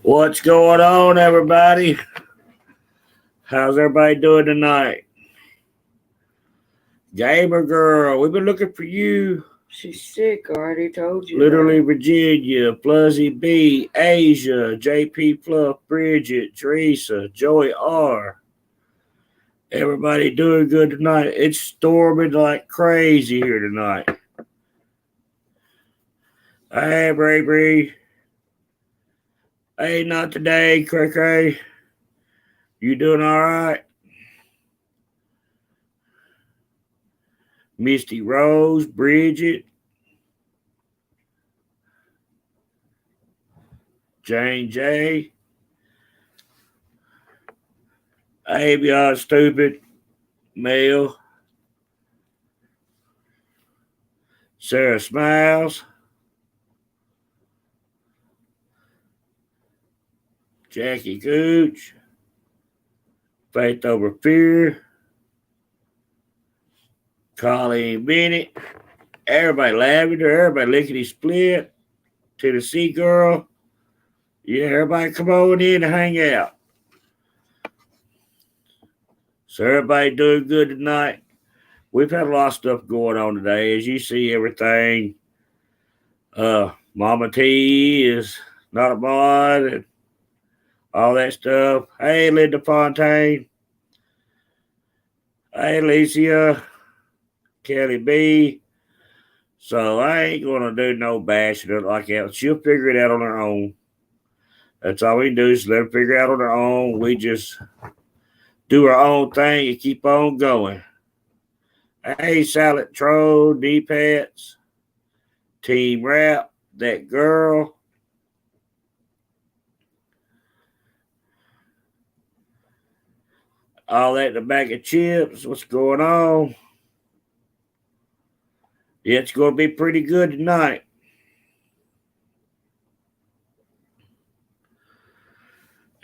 What's going on, everybody? How's everybody doing tonight? Gamer girl, we've been looking for you. She's sick, I already told you Literally, that. Virginia, Pluzzy B, Asia, JP Fluff, Bridget, Teresa, Joey R. Everybody doing good tonight. It's storming like crazy here tonight. Hey, Bree. Hey, not today, Cray Cray. You doing all right? Misty Rose, Bridget, Jane J. Hey, y'all stupid. Mel. Sarah Smiles. Jackie Gooch. Faith Over Fear. Colleen Bennett. Everybody Lavender. Everybody Lickety Split. Tennessee Girl. Yeah, everybody come on in and hang out. So everybody doing good tonight. We've had a lot of stuff going on today. As you see, everything. Mama T is not a mod and all that stuff. Hey, Linda Fontaine. Hey, Alicia. Kelly B. So I ain't gonna do no bashing it like that. She'll figure it out on her own. That's all we can do is let her figure it out on her own. We just do our own thing and keep on going. Hey, Silent Troll, D-Pats, Team Rap, that girl. All that in the bag of chips. What's going on? Yeah, it's going to be pretty good tonight.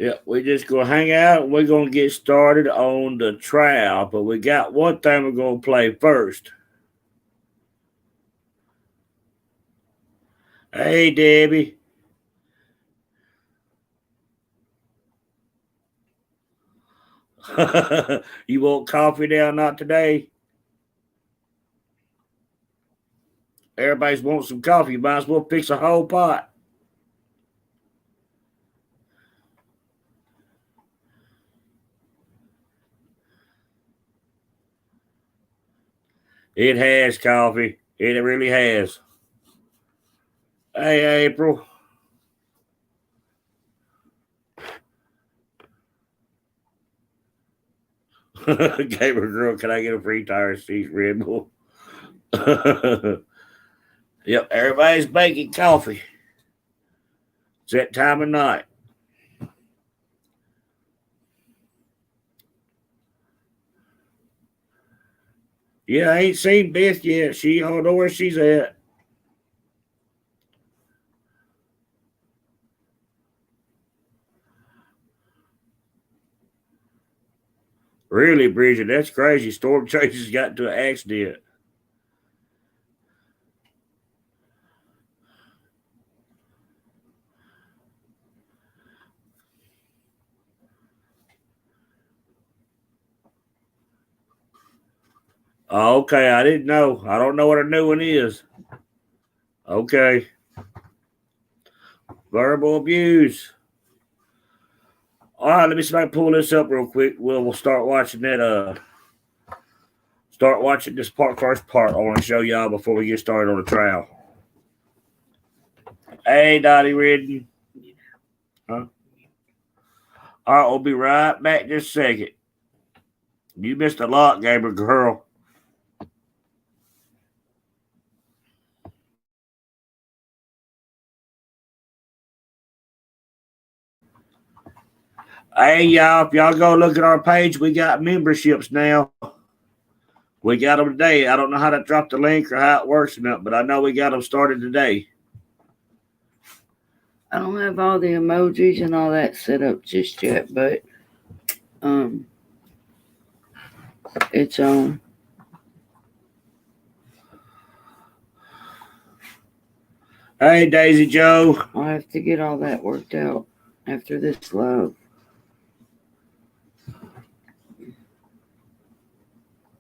Yeah, we're just going to hang out and we're going to get started on the trial. But we got one thing we're going to play first. Hey, Debbie. You want coffee now? Not today. Everybody's wanting some coffee. You might as well fix a whole pot. It has coffee. It really has. Hey, April. Gamer girl, can I get a free tire seat, Red Bull? Yep, everybody's making coffee. It's that time of night. Yeah, I ain't seen Beth yet. I don't know where she's at. Really, Bridget, that's crazy. Storm Chasers got into an accident. Oh, okay, I didn't know. I don't know what a new one is. Okay. Verbal abuse. All right, let me see if I can pull this up real quick. We'll start watching that. Start watching this first part. I want to show y'all before we get started on the trial. Hey, Dottie Ridden. Huh? All right, we'll be right back just a second. You missed a lot, gamer girl. Hey, y'all, if y'all go look at our page, we got memberships now. We got them today. I don't know how to drop the link or how it works or not, but I know we got them started today. I don't have all the emojis and all that set up just yet, but it's on. Hey, Daisy Joe. I'll have to get all that worked out. after this love.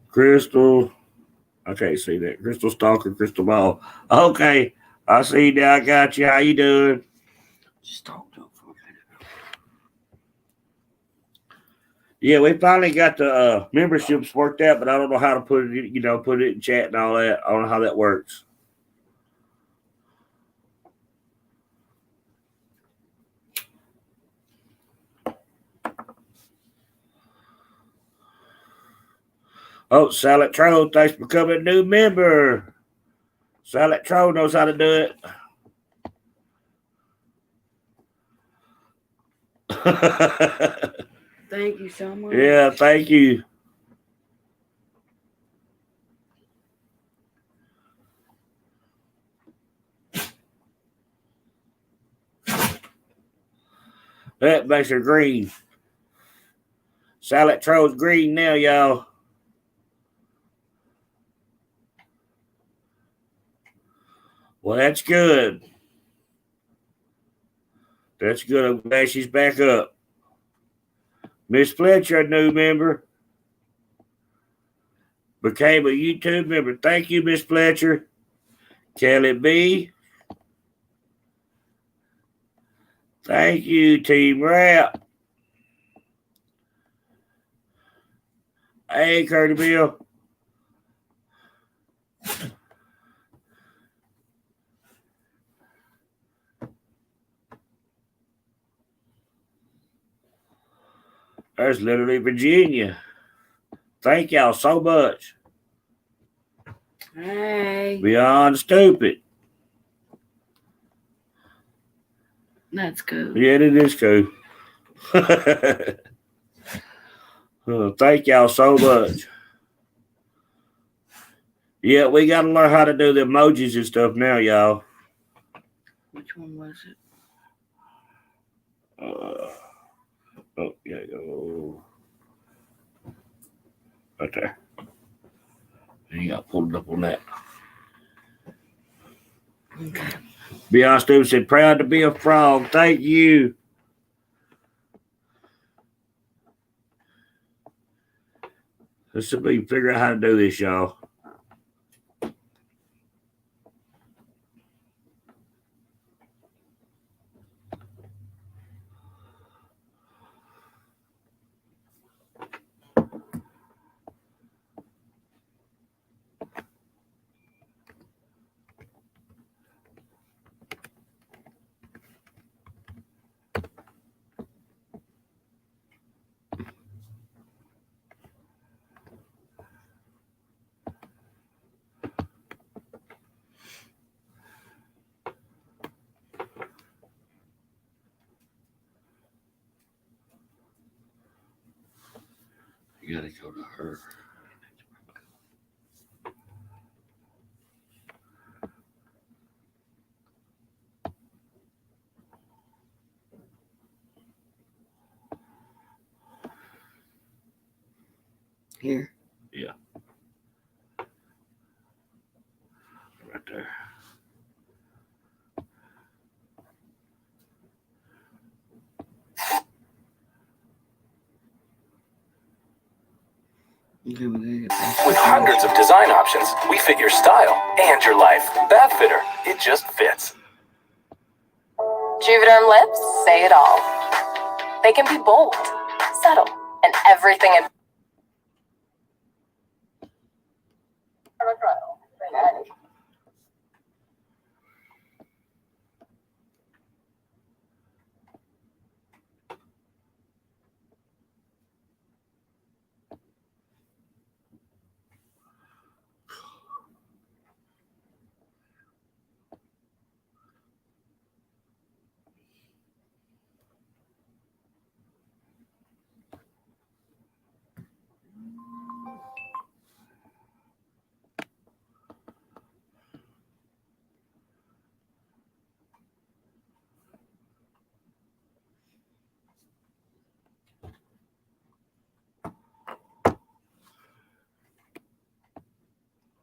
Crystal. I can't see that. Crystal Stalker, Crystal Ball. Okay. I see now. I got you. How you doing? Just talk to him for a minute. Yeah, we finally got the memberships worked out, but I don't know how to put it, put it in chat and all that. I don't know how that works. Oh, Salad Troll, thanks for becoming a new member. Salad Troll knows how to do it. Thank you so much. Yeah, thank you. That makes her green. Salad Troll's green now, y'all. Well, that's good. That's good. I'm glad she's back up. Miss Fletcher, a new member. Became a YouTube member. Thank you, Miss Fletcher. Kelly B. Thank you, Team Rap. Hey, Curdy Bill. There's literally Virginia. Thank y'all so much. Hey. Beyond stupid. That's cool. Yeah, it is cool. Thank y'all so much. Yeah, we got to learn how to do the emojis and stuff now, y'all. Which one was it? Yeah, go. Right there. You got pulled up on that. Okay. Beyond Stupid said, proud to be a frog. Thank you. Let's see if we can figure out how to do this, y'all. You gotta go to her. Here. Yeah. Right there. Okay, with hundreds of design options, we fit your style and your life. Bathfitter, it just fits. Juvederm lips say it all. They can be bold, subtle, and everything in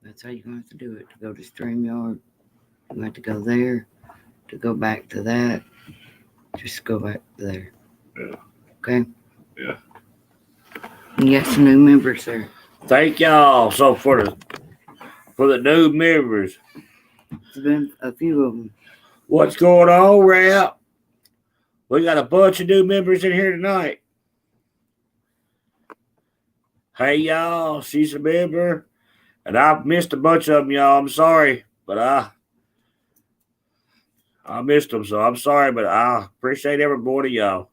That's how you're going to have to do it. To go to StreamYard, you have to go there. To go back to that, Just go back there. Yeah. Okay. Yeah. You got some new members there. Thank y'all. So for the new members, There's been a few of them. what's going on, Rap? We got a bunch of new members in here tonight. Hey y'all, she's a member, and I've missed a bunch of them, y'all. I'm sorry, but I missed them, so I'm sorry, but I appreciate every one of y'all.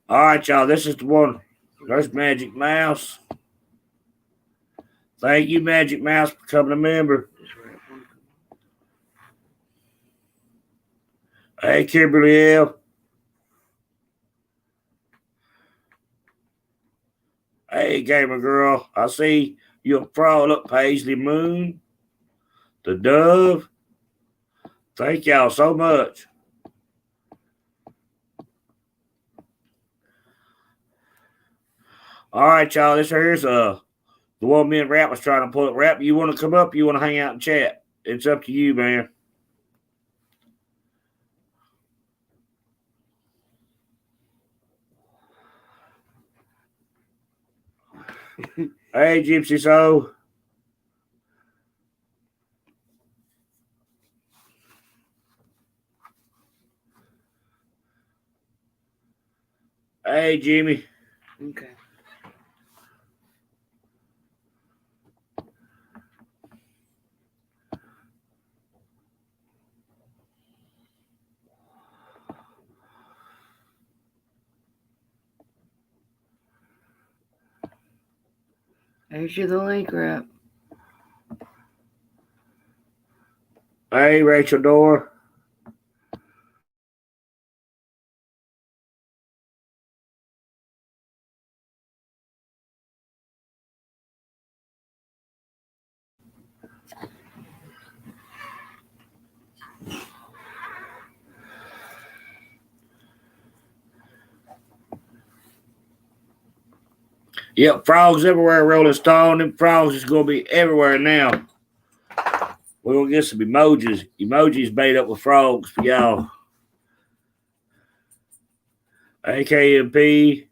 All right, y'all. This is the one. There's Magic Mouse. Thank you, Magic Mouse, for becoming a member. Hey, Kimberly L. Hey, Gamer Girl. I see you a frog. Look, Paisley Moon. The Dove. Thank y'all so much. All right, y'all. This here's the one me and Rap was trying to pull it. Rap, you want to come up? You want to hang out and chat? It's up to you, man. Hey, Gypsy Soul. Hey, Jimmy. Okay. There's the link, Rap. Hey, Rachel Dorr. Yep, frogs everywhere, Rolling Stone. Them frogs is going to be everywhere now. We're going to get some emojis. Emojis made up with frogs for y'all. AKMP.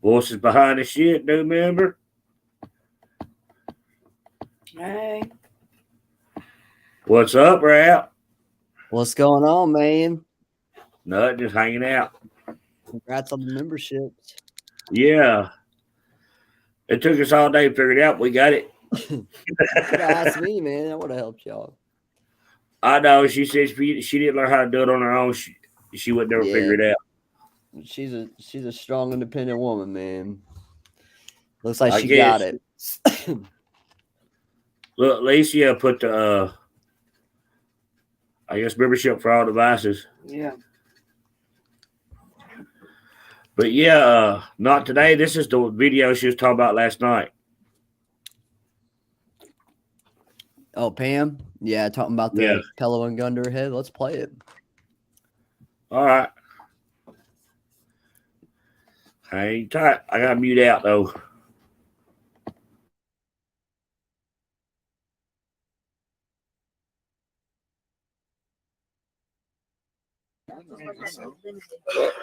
Voices behind the shit, new member. Hey. What's up, Rap? What's going on, man? Nothing, just hanging out. Congrats on the memberships. Yeah. It took us all day to figure it out. We got it. You could have asked me, man. I would have helped y'all. I know. She said she didn't learn how to do it on her own. She would never figure it out. She's a strong, independent woman, man. Looks like I she guess. got it. Look, Alicia put the I guess membership for all devices. Yeah. But yeah, not today. This is the video she was talking about last night. Oh, Pam? Yeah, talking about the pillow and gun to her head. Let's play it. All right. Hang tight. I got to mute out, though.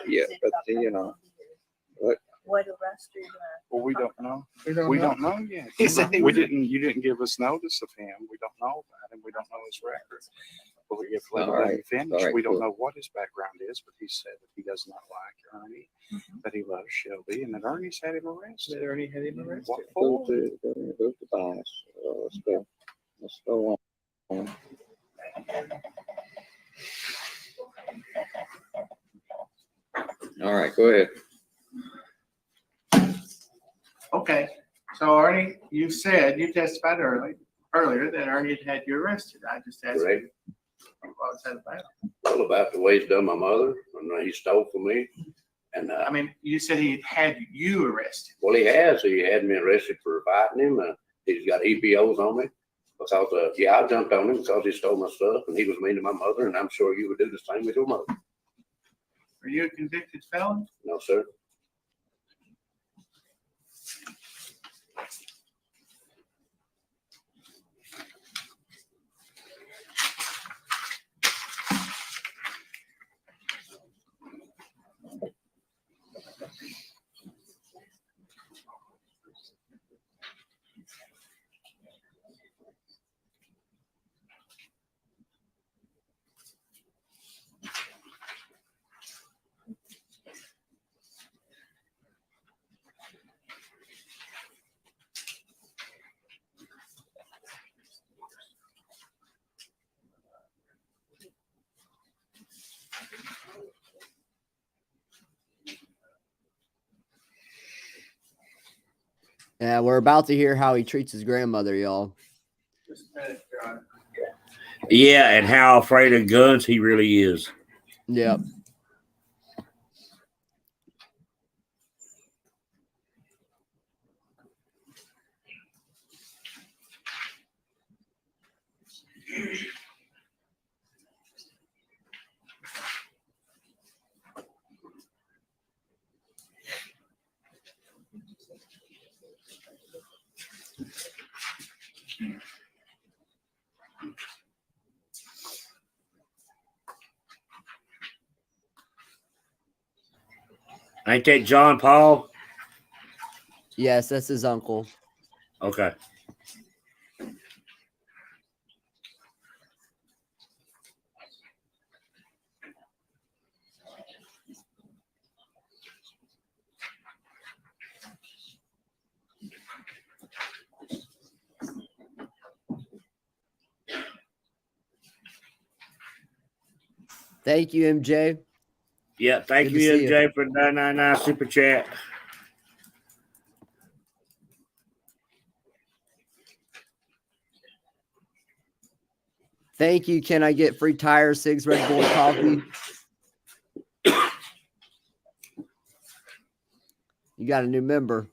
Yeah, but you know, What arrest are you gonna? well, we don't know. We don't know yet. We didn't. You didn't give us notice of him. We don't know about him. We don't know his record. But if let him finish, we don't know what his background is. But he said that he does not like Ernie, that he loves Shelby, and that Ernie's had him arrested. That Ernie had him arrested. What for? Go to bias. Let's go on. All right, go ahead. Okay, so Ernie, you testified earlier that Ernie had you arrested. I just asked you, what was that about? Well, about the way he's done my mother, and he stole from me. And I mean, you said he had you arrested. well, he has. He had me arrested for fighting him. He's got EPOs on me because, I jumped on him because he stole my stuff, and he was mean to my mother, and I'm sure you would do the same with your mother. Are you a convicted felon? No, sir. Yeah, we're about to hear how he treats his grandmother, y'all. Just a minute, Your Honor. Yeah, and how afraid of guns he really is. Yep. Ain't that John Paul? Yes, that's his uncle. Okay. Thank you, MJ. Yeah, thank Good to you, see MJ, for 999 super chat. Thank you. Can I get free tires, cigs, Red Bull, and coffee? You got a new member.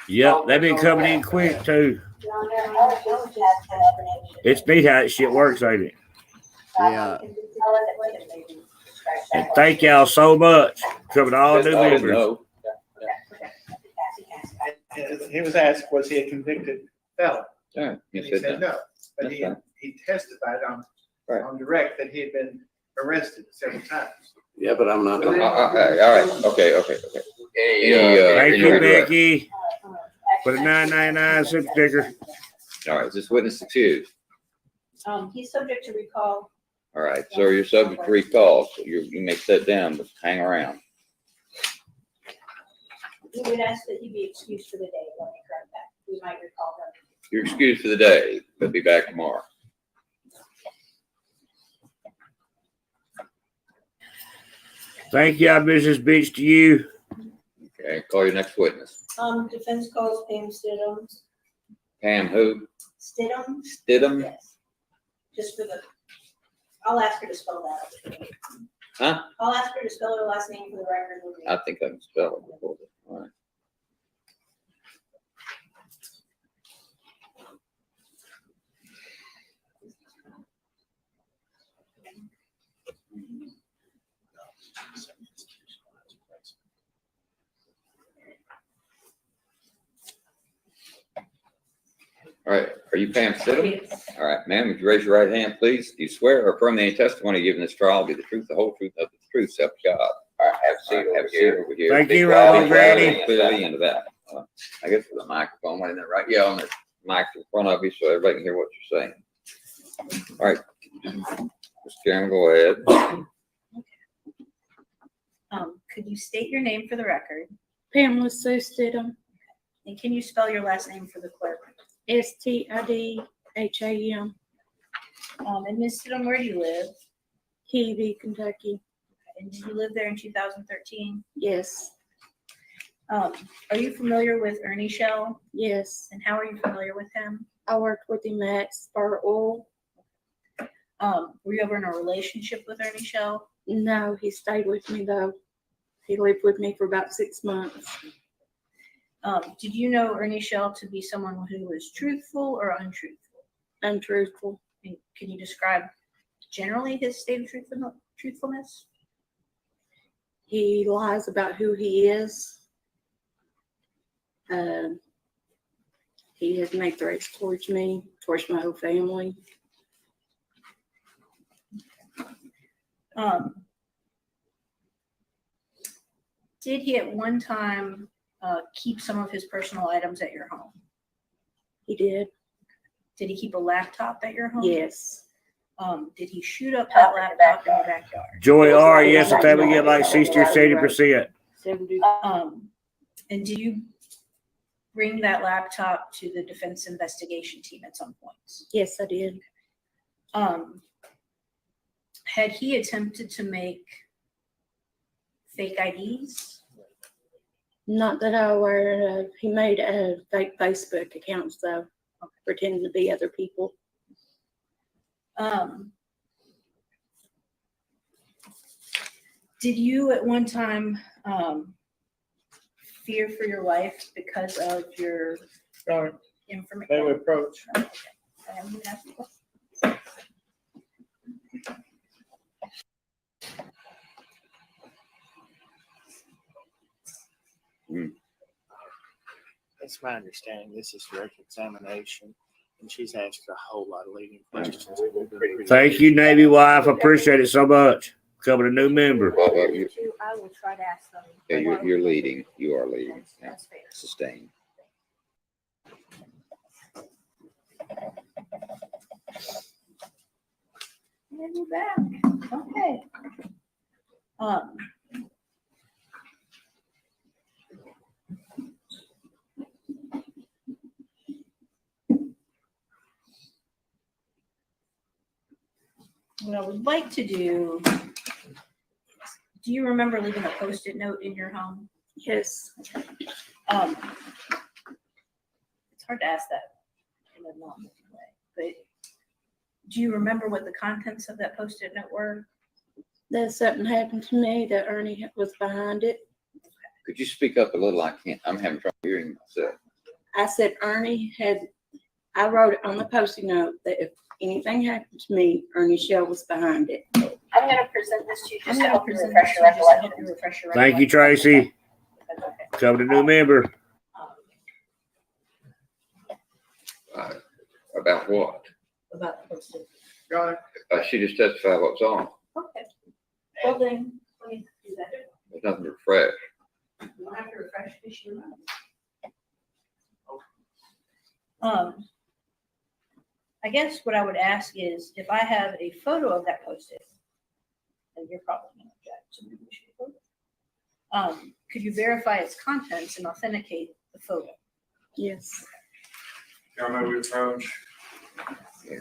Yep, they've been coming in quick too. It's neat how that shit works, ain't it? Yeah. And thank y'all so much for coming all new members. He was asked, was he a convicted felon? Yeah, And he said no, but he testified on direct that he had been arrested several times. Yeah, but I'm not. All right. Okay. Thank you, Becky, for the 999 super sticker. All right, is this witness accused? He's subject to recall. All right, sir, you're subject to recall, so you may sit down, but hang around. We would ask that he be excused for the day. Let me correct that. We might recall him. You're excused for the day, but be back tomorrow. Thank you, Mrs. Beach, to you. Okay, call your next witness. Defense calls Pam Stidham. Pam who? Stidham? Stidham? Yes. Just for the, I'll ask her to spell that out. Huh? I'll ask her to spell her last name for the record. I think I can spell it before this. All right. All right, are you Pam Stidham? All right, ma'am, would you raise your right hand, please? Do you swear or affirm any testimony given in this trial will be the truth, the whole truth, nothing but the truth, self God? All right, have a seat over here. Thank you, Robbie. Robbie Brady. Clearly into that. I guess with a microphone right there, right? Yeah, on the mic in front of you so everybody can hear what you're saying. All right, Mr. Chairman, go ahead. Could you state your name for the record? Pamela Sue Stidham, And can you spell your last name for the clerk? Stidham. And Ms. Stidham, where do you live? Keavy, Kentucky. And did you live there in 2013? Yes, Are you familiar with Ernie Shell? yes. And how are you familiar with him? I worked with him at Spur Oil. Were you ever in a relationship with Ernie Shell? No, he stayed with me though. He lived with me for about 6 months. Did you know Ernie Shell to be someone who was truthful or untruthful? Untruthful. And can you describe generally his state of truthfulness? He lies about who he is. He has made threats towards me, towards my whole family. Did he at one time keep some of his personal items at your home? He did. Did he keep a laptop at your home? Yes. Did he shoot up that laptop in the backyard? Joy R, yes, I think we get like 60 or 70%. And do you bring that laptop to the defense investigation team at some points? Yes, I did. Had he attempted to make fake IDs? Not that I'm aware of. He made fake Facebook accounts though, pretending to be other people. Did you at one time fear for your life because of your information? They would approach. Okay. I'm gonna ask you. That's my understanding. This is direct examination, and she's asked a whole lot of leading questions. Thank you, Navy wife. I appreciate it so much. Coming a new member. Well, I will try to ask them. yeah, you're leading. You are leading. Yeah. That's fair. Sustain. And we're back. Okay. What I would like to do you remember leaving a Post-it note in your home? Yes. It's hard to ask that in a normal way, but do you remember what the contents of that Post-it note were? That something happened to me that Ernie was behind it. Could you speak up a little? I'm having trouble hearing myself. I said I wrote it on the Post-it note that if anything happened to me, Ernie Shell was behind it. I'm going to present this to you just to help you refresh your recollection. Thank you, Tracy. Coming a new member. About what? About the Post-it. She just testified what's on. Okay. Well then, let me do that. There's nothing to refresh. You don't have to refresh this year. I guess what I would ask is if I have a photo of that Post-it, and you're probably going to object to me, could you verify its contents and authenticate the photo? Yes. Y'all know we approach. Yeah.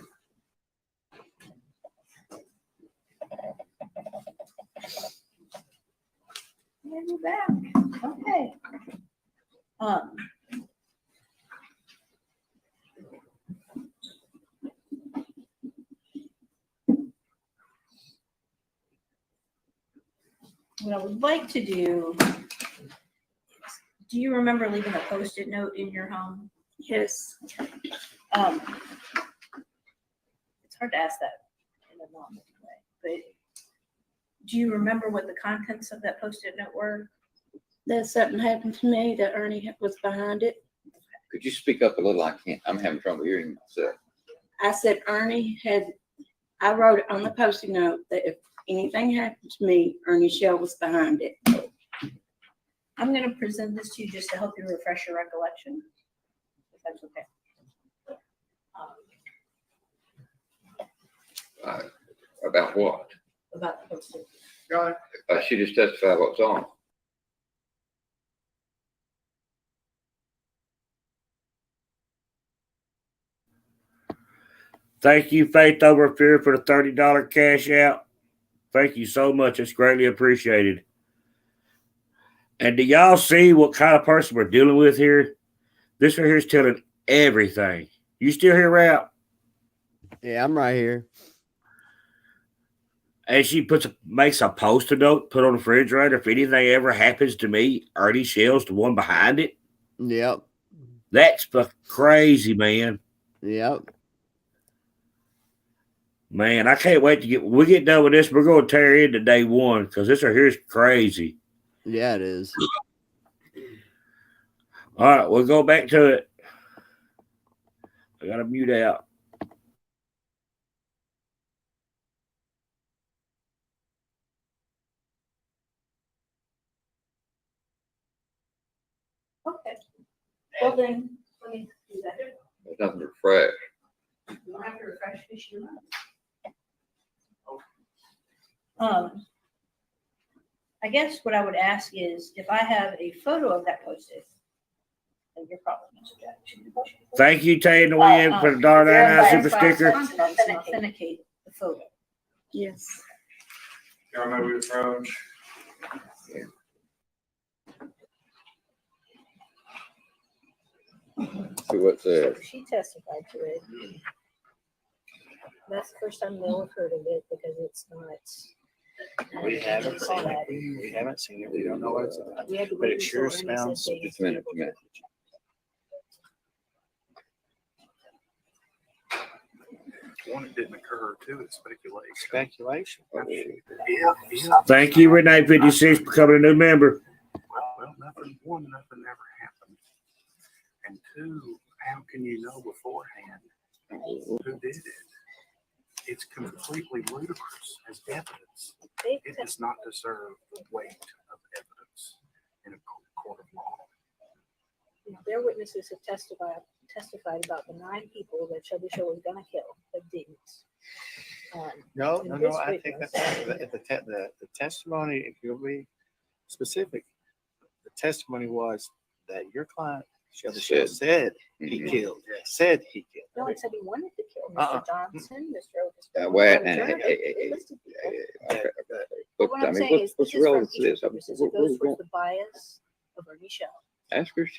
And we're back. Okay. What I would like to do you remember leaving a Post-it note in your home? Yes. It's hard to ask that in a normal way, but do you remember what the contents of that Post-it note were? That something happened to me that Ernie was behind it. Could you speak up a little? I'm having trouble hearing myself. I said I wrote it on the Post-it note that if anything happened to me, Ernie Shell was behind it. I'm going to present this to you just to help you refresh your recollection, if that's okay. About what? About the Post-it. She just testified what's on. Thank you, Faith Over Fear, for the $30 cash out. Thank you so much. It's greatly appreciated. And do y'all see what kind of person we're dealing with here? This right here is telling everything. You still here, Rap? Yeah, I'm right here. And she makes a Post-it note, put on the refrigerator. If anything ever happens to me, Ernie Shell's the one behind it. Yep. That's crazy, man. Yep. Man, I can't wait to we get done with this. We're going to tear into day one because this right here is crazy. Yeah, it is. All right, we'll go back to it. I got to mute out. Okay. Well then, let me do that. There's nothing to refresh. You don't have to refresh this year. I guess what I would ask is if I have a photo of that Post-it, and you're probably going to object to me. Thank you, Tay and the Wind, for the $1.99 super sticker. Authenticate the photo. Yes. Y'all know we approach. see what's there. So she testified to it. That's the first time they'll have heard of it because it's not. We haven't seen it. We haven't seen it. We don't know what it's about. We had to But wait it sure until Ernie sounds. said they- Just a minute. One, it didn't occur. Two, it's speculation. Thank you, Renee 56, for becoming a new member. Well, nothing ever happened. And two, how can you know beforehand who did it? It's completely ludicrous as evidence. It does not deserve the weight of evidence in a court of law. Their witnesses have testified about the 9 people that Shelby Shell was gonna kill, that didn't. No, And no, this no, I think witness- that's the testimony, if you'll be specific, the testimony was that your client, Shelby Shell, said he killed, said he killed. No one said he wanted to kill Uh-uh. Mr. Johnson, Mr. Otis. Well, They listed people. But What I I'm mean, saying is, what's this is for relevant to impeachment this? purposes. It goes towards the bias of Ernie Shell. Ask her if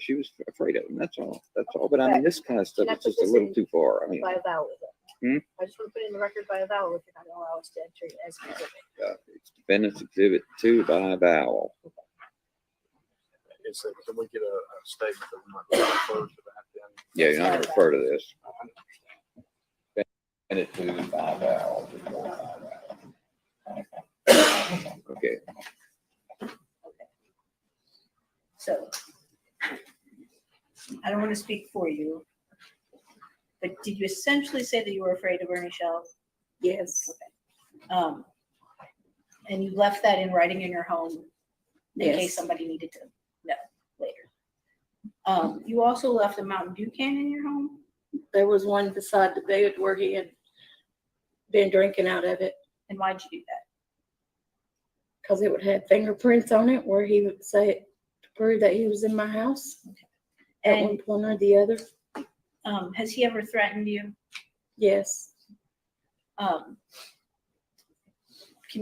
she was afraid of him. That's all. That's all. But I mean, this kind of stuff Can I is put just a this little in too far. I mean, By a vowel. Hmm? I just want to put it in the record by a vowel if you're not going to allow us to enter it as specific. it's Defendant's Exhibit 2 by vowel. It's can we get a statement that we might refer to that then? Yeah, you're not going to refer to this. Defendant 2 by vowel. Okay. So, I don't want to speak for you, but did you essentially say that you were afraid of Ernie Shell? Yes. And you left that in writing in your home in Yes. case somebody needed to know later. You also left a Mountain Dew can in your home? There was one beside the bed where he had been drinking out of it. And why'd you do that? Because it would have fingerprints on it where he would say it to prove that he was in my house at And one point or the other. has he ever threatened you? Yes. Can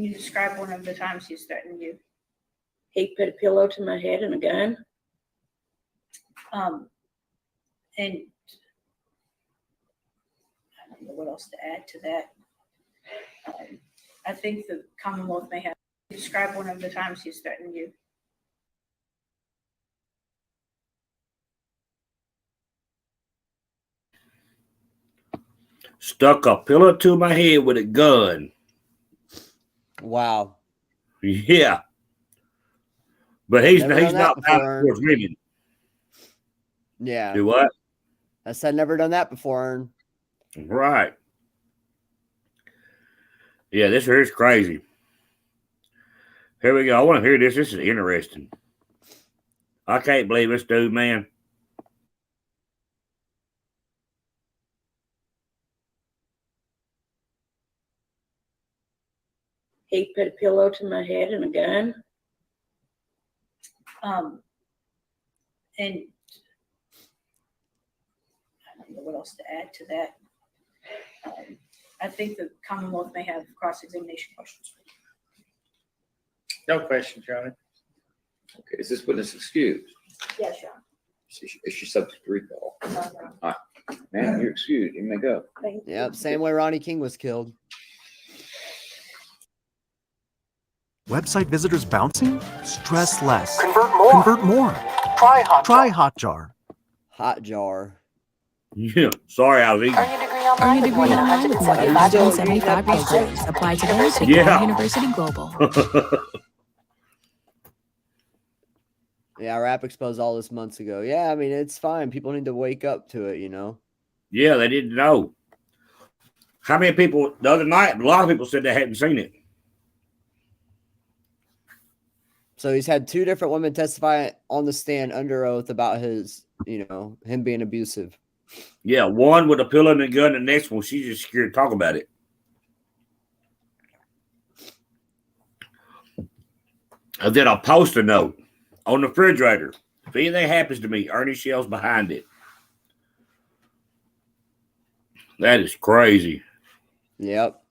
you describe one of the times he's threatened you? He put a pillow to my head and a gun. And I don't know what else to add to that. I think the Commonwealth may have describe one of the times he's threatened you. Stuck a pillow to my head with a gun. Wow. Yeah. But he's Never done that not out before. towards women. Yeah. Do what? I said never done that before, Ern. Right. Yeah, this here is crazy. Here we go. I want to hear this. This is interesting. I can't believe this dude, man. He put a pillow to my head and a gun. And I don't know what else to add to that. I think the Commonwealth may have cross-examination questions. No question, Johnny. Okay, is this witness excused? Yes, Sean. Is she subject to recall? No. All right. Man, you're excused. You may go. Yep, same way Ronnie King was killed. Website visitors bouncing? Stress less. Convert more. Convert more. Try Hotjar. Try Hotjar. Hotjar. Yeah, sorry, I was eating. Earn your degree online with more than 175 programs. Apply today. Take Yeah. University Global. Yeah, Rap exposed all this months ago. Yeah, I mean, it's fine. People need to wake up to it, you know? Yeah, they didn't know. How many people, the other night, a lot of people said they hadn't seen it. So he's had 2 different women testify on the stand under oath about his, you know, him being abusive. Yeah, one with a pillow and a gun, the next one, she's just scared to talk about it. And then I'll post a note on the refrigerator. If anything happens to me, Ernie Shell's behind it. That is crazy. Yep.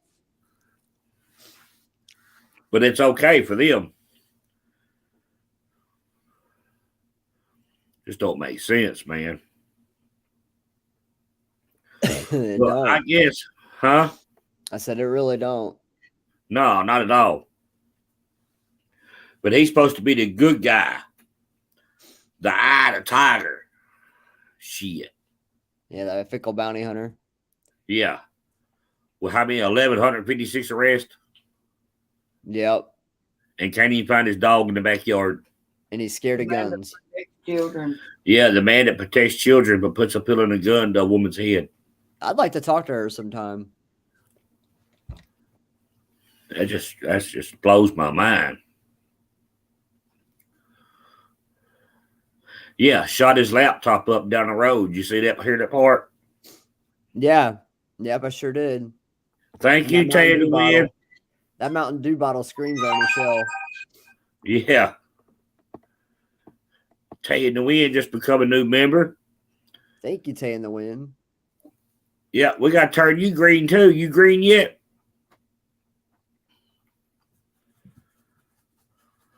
But it's okay for them. Just don't make sense, man. Well, I guess, huh? I said it really don't. No, not at all. But he's supposed to be the good guy, the eye of the tiger. Shit. Yeah, that fickle bounty hunter. Yeah. Well, how many? 1,156 arrests? Yep. And can't even find his dog in the backyard. And he's scared of guns. Children. Yeah, the man that protects children but puts a pill in a gun to a woman's head. I'd like to talk to her sometime. That just blows my mind. Yeah, shot his laptop up down the road. You see that? Hear that part? Yeah. Yep, I sure did. Thank you, Taylor Wynn. That Mountain Dew bottle screams Ernie Shell. Yeah. Tay in the Wind just become a new member. Thank you, Tay in the Wind. Yeah, we got to turn you green too. You green yet?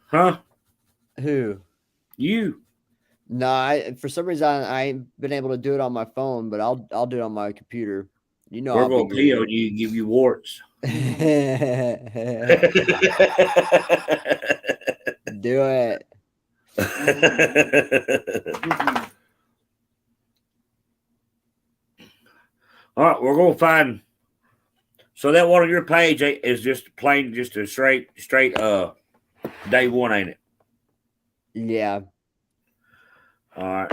Huh? Who? You. No, for some reason I ain't been able to do it on my phone, but I'll do it on my computer. You know, we're gonna pee on you and give you warts. Do it. All right, we're gonna find. So that one on your page is just plain, just a straight day one, ain't it? Yeah. All right,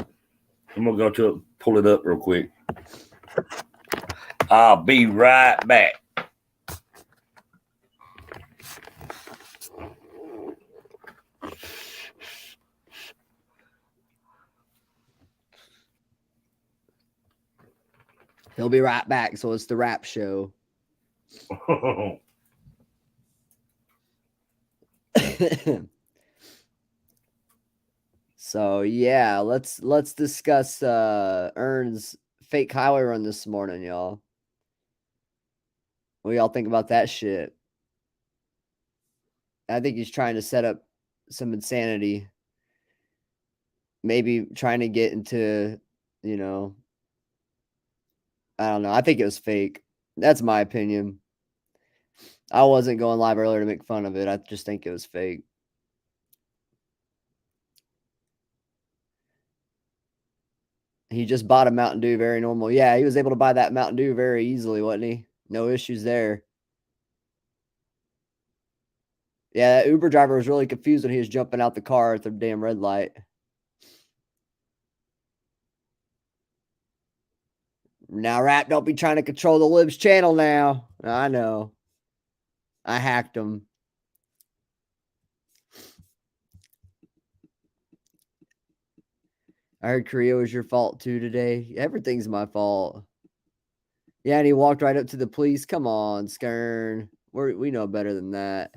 I'm gonna go to it, pull it up real quick. I'll be right back. He'll be right back. So it's the rap show. So yeah, let's discuss Ern's fake highway run this morning, y'all. What do y'all think about that shit? I think he's trying to set up some insanity. Maybe trying to get into, you know, I don't know. I think it was fake. That's my opinion. I wasn't going live earlier to make fun of it. I just think it was fake. He just bought a Mountain Dew, very normal. Yeah, he was able to buy that Mountain Dew very easily, wasn't he? No issues there. Yeah, that Uber driver was really confused when he was jumping out the car at the damn red light. Now, Rap, don't be trying to control the Libs channel now. I know. I hacked him. I heard Korea was your fault too today. Everything's my fault. Yeah, and he walked right up to the police. Come on, Skern. We know better than that.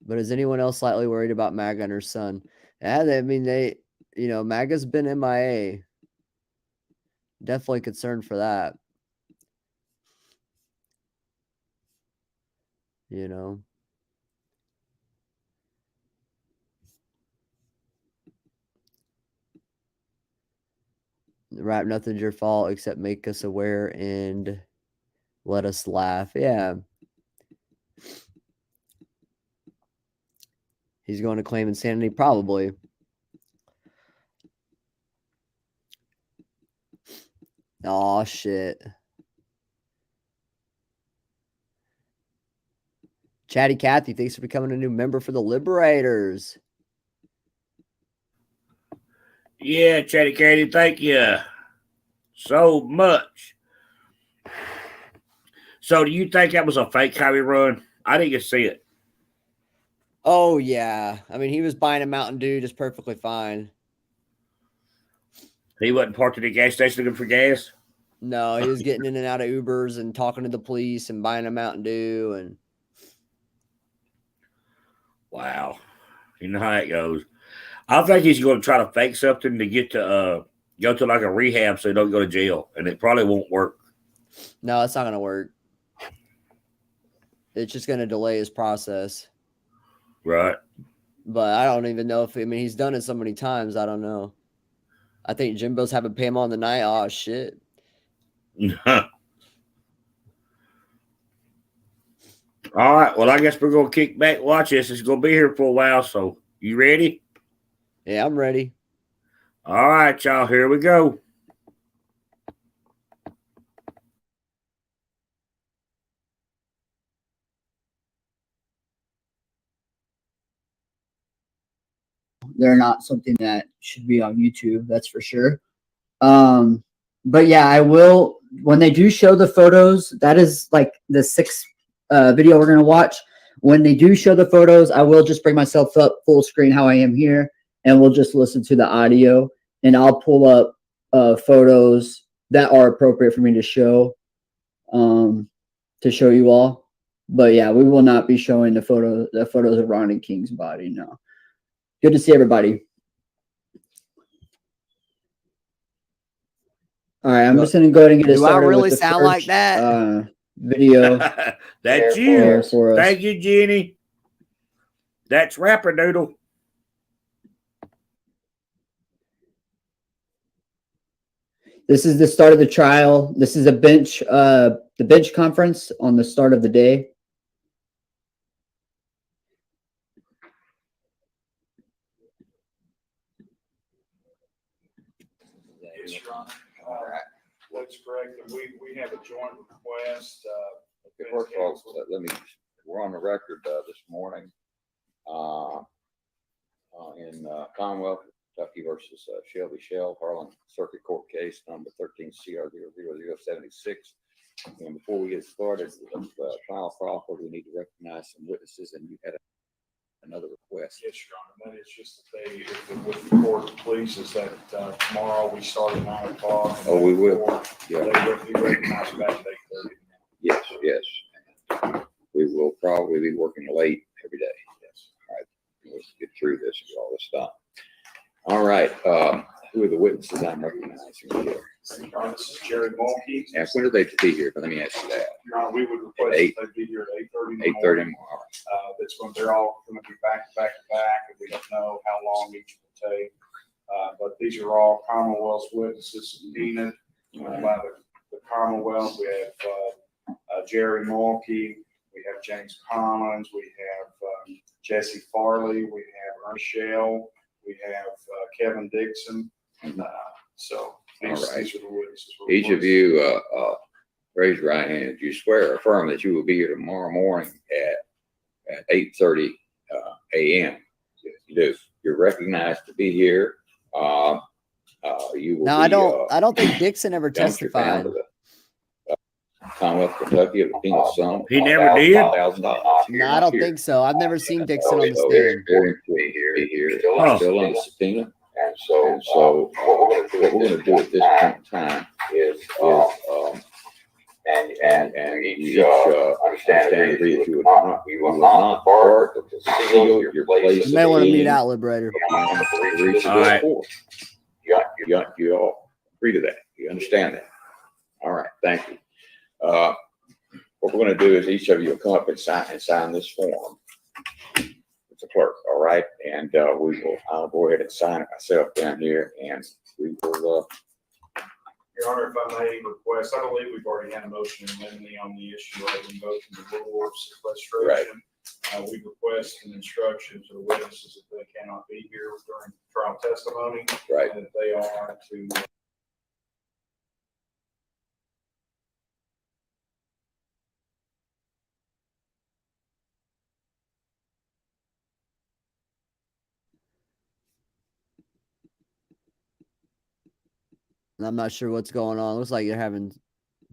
But is anyone else slightly worried about MAGA and her son? Yeah, I mean, MAGA's been MIA. Definitely concerned for that. You know. Rap, nothing's your fault except make us aware and let us laugh. Yeah. He's going to claim insanity? Probably. Oh, shit. Chatty Cathy, thanks for becoming a new member for the Liberators. Yeah, Chatty Cathy, thank you so much. So do you think that was a fake highway run? I didn't get to see it. Oh, yeah. I mean, he was buying a Mountain Dew just perfectly fine. He wasn't parked at the gas station looking for gas? No, he was getting in and out of Ubers and talking to the police and buying a Mountain Dew. And wow. You know how it goes. I think he's going to try to fake something to get to go to like a rehab so he don't go to jail. And it probably won't work. No, it's not going to work. It's just going to delay his process. Right. But I don't even know if he's done it so many times. I don't know. I think Jimbo's having Pam on the night. Oh shit. All right. Well, I guess we're gonna kick back and watch this. It's gonna be here for a while. So you ready? Yeah, I'm ready. All right, y'all. Here we go. They're not something that should be on YouTube, that's for sure. But yeah, I will, when they do show the photos, that is like the sixth video we're going to watch. When they do show the photos, I will just bring myself up full screen how I am here, and we'll just listen to the audio, and I'll pull up photos that are appropriate for me to show you all. But yeah, we will not be showing the photos of Ron and King's body. No. Good to see everybody. All right, I'm just going to go ahead and get it started. Do I really with the sound like that? Video. That's you. Thank you, Jenny. That's Rapperdoodle. This is the start of the trial. This is the bench conference on the start of the day. Yes, Your Honor. That's correct. And we have a joint request. Okay, first of all, we're on the record this morning in Commonwealth, Kentucky versus Shelby Shell, Harlan Circuit Court case number 13 CR 00076. And before we get started with trial proper, we need to recognize some witnesses, and you had another request. Yes, Your Honor. That is just that if the court pleases that tomorrow we start at 9 o'clock. Oh, we will. Yeah. They recognize back at 8:30. Yes, yes. We will probably be working late every day. Yes. All right. Let's get through this and get all this done. All right. Who are the witnesses I'm recognizing here? Your Honor, this is Jerry Mulkey. And when are they to be here? But let me ask you that. Your Honor, we would request that they be here at 8:30. 8:30 tomorrow. That's when they're all going to be back to back, and we don't know how long each will take. But these are all Commonwealth's witnesses subpoenaed by the Commonwealth. We have Jerry Mulkey, we have James Collins, we have Jesse Farley, we have Ernest Shell, we have Kevin Dixon. So these are the witnesses. Each of you raise your right hand. Do you swear or affirm that you will be here tomorrow morning at 8:30 a.m.? Yes, you do. You're recognized to be here. You will. No, I don't think Dixon ever testified. Commonwealth, Kentucky, of the penal sum. He never did. No, I don't think so. I've never seen Dixon on the stand. Still on the subpoena. And so what we're going to do at this point in time is and each understand and agree that you will not part or conceal your place. You may want to mute out, Liberator. All right. You all agree to that. You understand that. All right. Thank you. What we're going to do is each of you will come up and sign this form. It's a clerk, all right? And I'll go ahead and sign it myself down here, and we will. Your Honor, if I may request, I believe we've already had a motion in limine on the issue of invoking the rule of sequestration. Right. We request an instruction to the witnesses if they cannot be here during trial testimony. Right. And that they are to. I'm not sure what's going on. Looks like you're having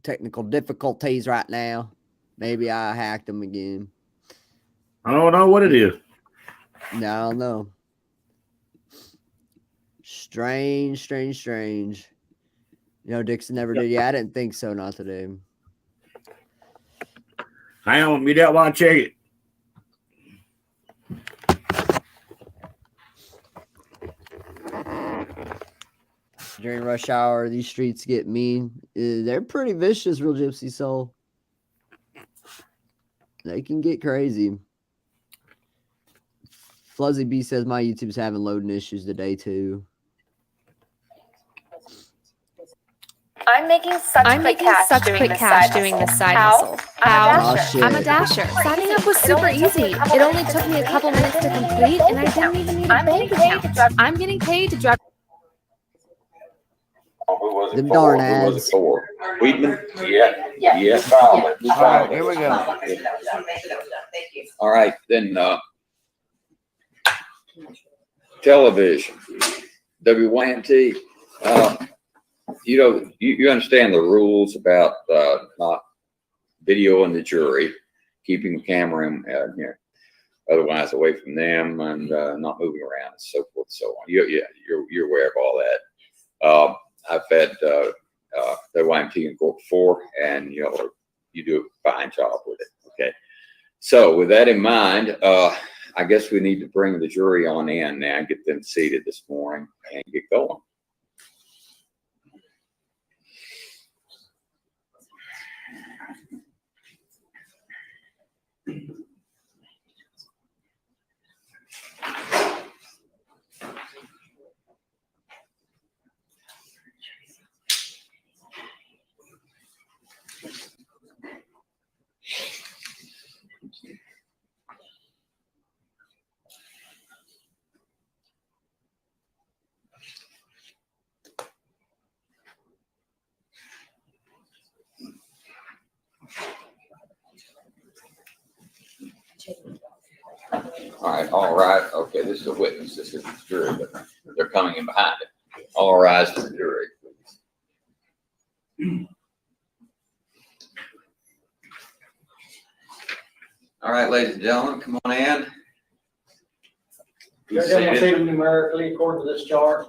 technical difficulties right now. Maybe I hacked them again. I don't know what it is. No, I don't know. Strange. Dixon never did. Yeah, I didn't think so. Not today. Hang on, mute out while I check it. During rush hour, these streets get mean. They're pretty vicious, Real Gypsy Soul. They can get crazy. Fuzzy B says my YouTube's having loading issues today too. I'm making such quick cash doing this side hustle. Oh, I'm a shit. dasher. Signing up was super easy. It only took me a couple minutes to complete, and I didn't even need a bank account. I'm getting paid to drive. Who was it Them for? darn Who was ads. it for? Weedman? Yeah. He filed it. He All filed right, here it. we go. All right, then, television, WYNT, you understand the rules about, not videoing the jury, keeping the camera in, otherwise away from them and, not moving around and so forth and so on. You're aware of all that. I've had, WYNT in court before, and, you do a fine job with it, okay? So with that in mind, I guess we need to bring the jury on in now, get them seated this morning and get going. All right. Okay, this is a witness. This is the jury, but they're coming in behind it. All rise to the jury, please. All right, ladies and gentlemen, come on in. Judge, I'm gonna say them numerically according to this chart.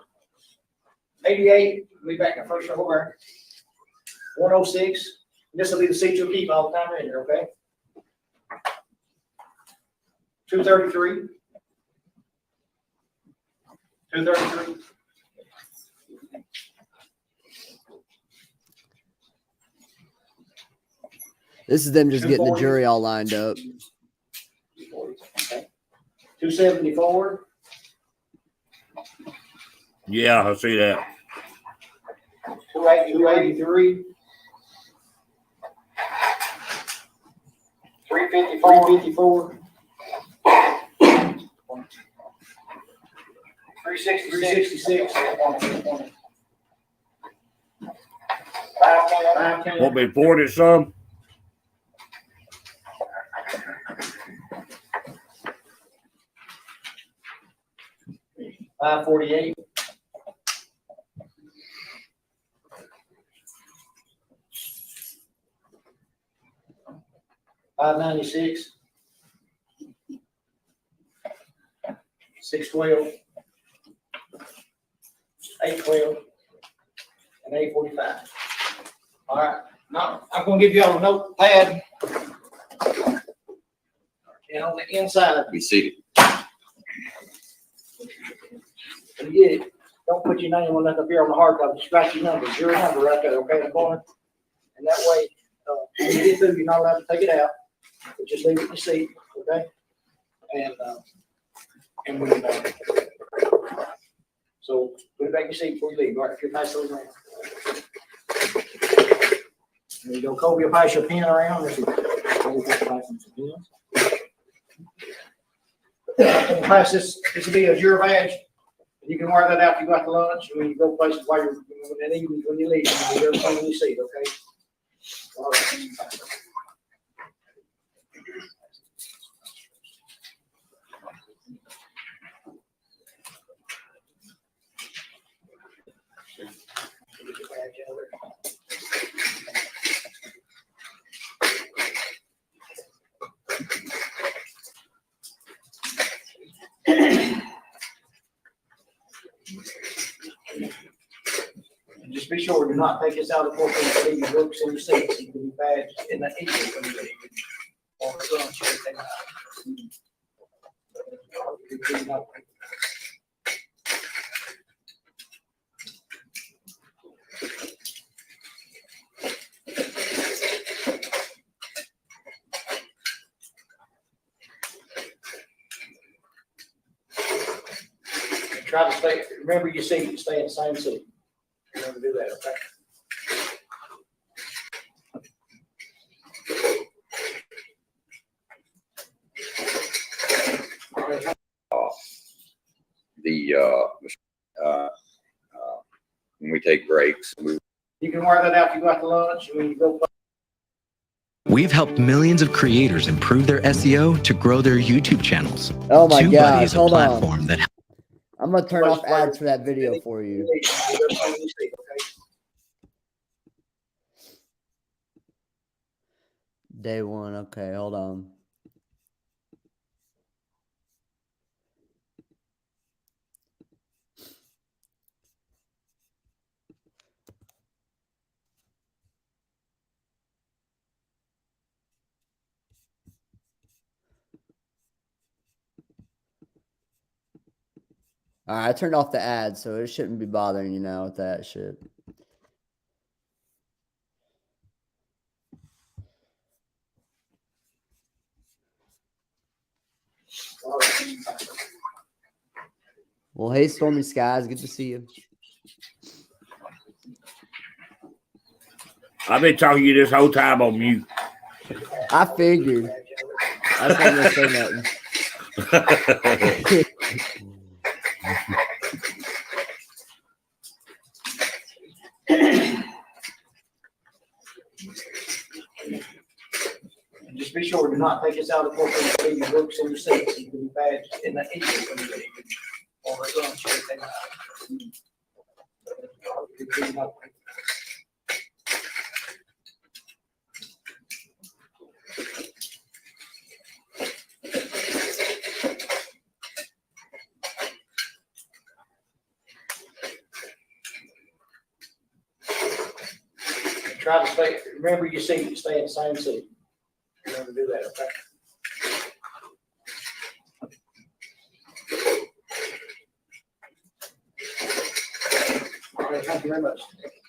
88, we'll be back in first order. 106, this will be the seat you'll keep all the time in here, okay? 233. 233. This is them just getting the jury all lined up. 274. Yeah, I see that. 283. 354. 366. 510. Won't be 40 some. $548. 596. 612. 812. And 845. All right. Now I'm going to give you all a notepad. And on the inside, Be seated. when you get it, don't put your name on that up here on the hard copy. Just write your number, your number right there, okay, in the corner. And that way, when you get through, you're not allowed to take it out. But just leave it in your seat, okay? And we so put it back in your seat before you leave. All right, if you pass those around. There you go, Kobe. You'll pass your pen around. This is Kobe passing some pens. And pass this. This will be a juror badge. You can wear that out if you go out to lunch, and when you go places while you're in the evening, when you leave, you do everything in your seat, okay? All right. Just be sure to not take this out of the book and leave your books in your seats. You can be badged in the evening when you leave. Or lunch, you can take it out. Try to stay, remember your seat, stay in the same seat. Remember to do that, okay? When we take breaks, You can wear that out if you go out to lunch, when you go. We've helped millions of creators improve their SEO to grow their YouTube channels. Oh my TubeBuddy gosh, is a hold on. platform that I'm gonna turn off ads for that video for you. Day one, okay, hold on. All right, I turned off the ads, so it shouldn't be bothering you now with that shit. Well, hey, Stormy Skies, good to see you. I've been talking to you this whole time on mute. I figured. I was not gonna say nothing. Just be sure to not take us out of court and leave your books in your seats. You can be badged in the evening when you leave. Or at lunch, everything out. Try to stay, remember your seat, stay in the same seat. Remember to do that, okay? All right, thank you very much.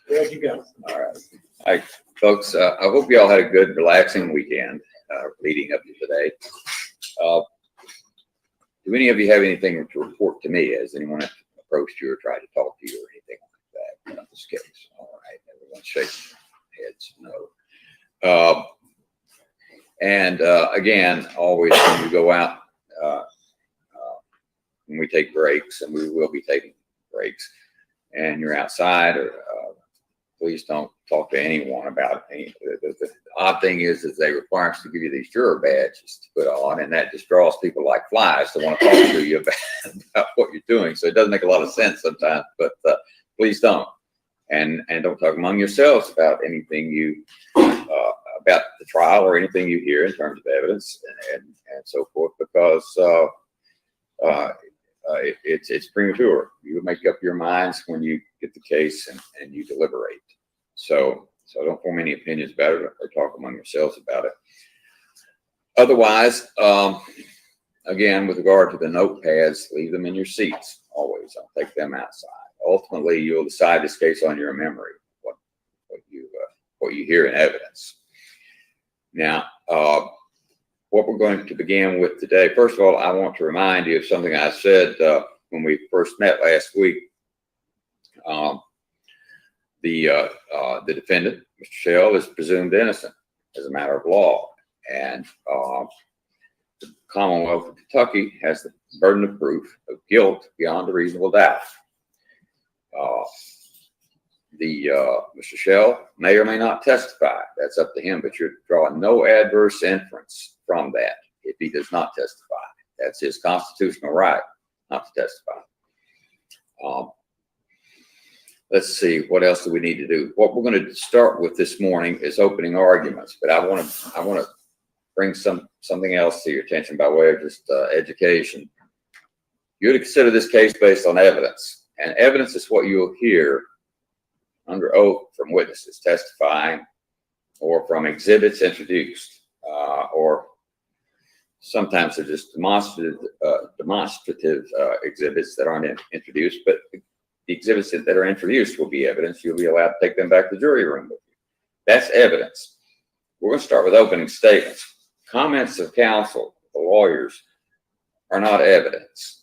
There you go. all right. All right, folks, I hope you all had a good, relaxing weekend leading up to today. Do any of you have anything to report to me? Has anyone approached you or tried to talk to you or anything like that about this case? All right, everyone shaking heads, no. And again, always when you go out, when we take breaks, and we will be taking breaks, and you're outside, or please don't talk to anyone about any. The odd thing is they require us to give you these juror badges to put on, and that just draws people like flies to want to talk to you about what you're doing. So it doesn't make a lot of sense sometimes, but please don't. And don't talk among yourselves about anything you about the trial or anything you hear in terms of evidence and so forth, because it's premature. You make up your minds when you get the case and you deliberate. So don't form any opinions about it or talk among yourselves about it. Otherwise, again, with regard to the notepads, leave them in your seats always. Don't take them outside. Ultimately, you'll decide this case on your memory, what you hear in evidence. Now, what we're going to begin with today, first of all, I want to remind you of something I said when we first met last week. The defendant, Mr. Shell, is presumed innocent as a matter of law, and the Commonwealth of Kentucky has the burden of proof of guilt beyond a reasonable doubt. Mr. Shell may or may not testify. That's up to him, but you're drawing no adverse inference from that if he does not testify. That's his constitutional right not to testify. Let's see, what else do we need to do? What we're going to start with this morning is opening arguments, but I want to bring something else to your attention by way of just education. You're to consider this case based on evidence, and evidence is what you'll hear under oath from witnesses testifying, or from exhibits introduced, or sometimes they're just demonstrative exhibits that aren't introduced, but the exhibits that are introduced will be evidence. You'll be allowed to take them back to the jury room with you. That's evidence. We're going to start with opening statements. Comments of counsel, the lawyers, are not evidence.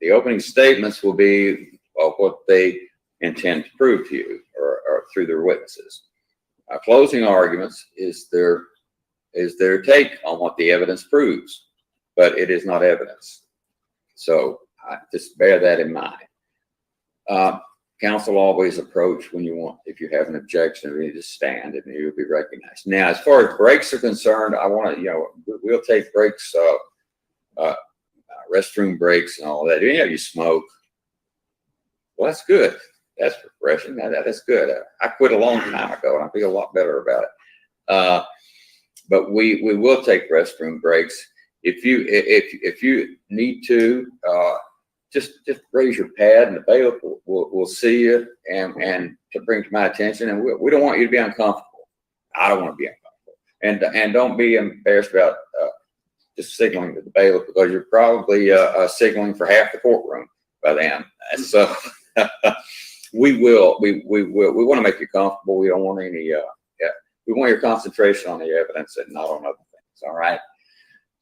The opening statements will be what they intend to prove to you or through their witnesses. Closing arguments is their take on what the evidence proves, but it is not evidence. So just bear that in mind. Counsel always approach if you have an objection, you need to stand and you'll be recognized. Now, as far as breaks are concerned, I want to, we'll take breaks, restroom breaks and all that. Any of you smoke? Well, that's good. That's refreshing. That's good. I quit a long time ago and I feel a lot better about it. But we will take restroom breaks. If you need to, just raise your pad and the bailiff will see you and to bring to my attention. And we don't want you to be uncomfortable. I don't want to be uncomfortable. And don't be embarrassed about just signaling to the bailiff, because you're probably signaling for half the courtroom by then. And so we want to make you comfortable. We don't want any, we want your concentration on the evidence and not on other things. All right.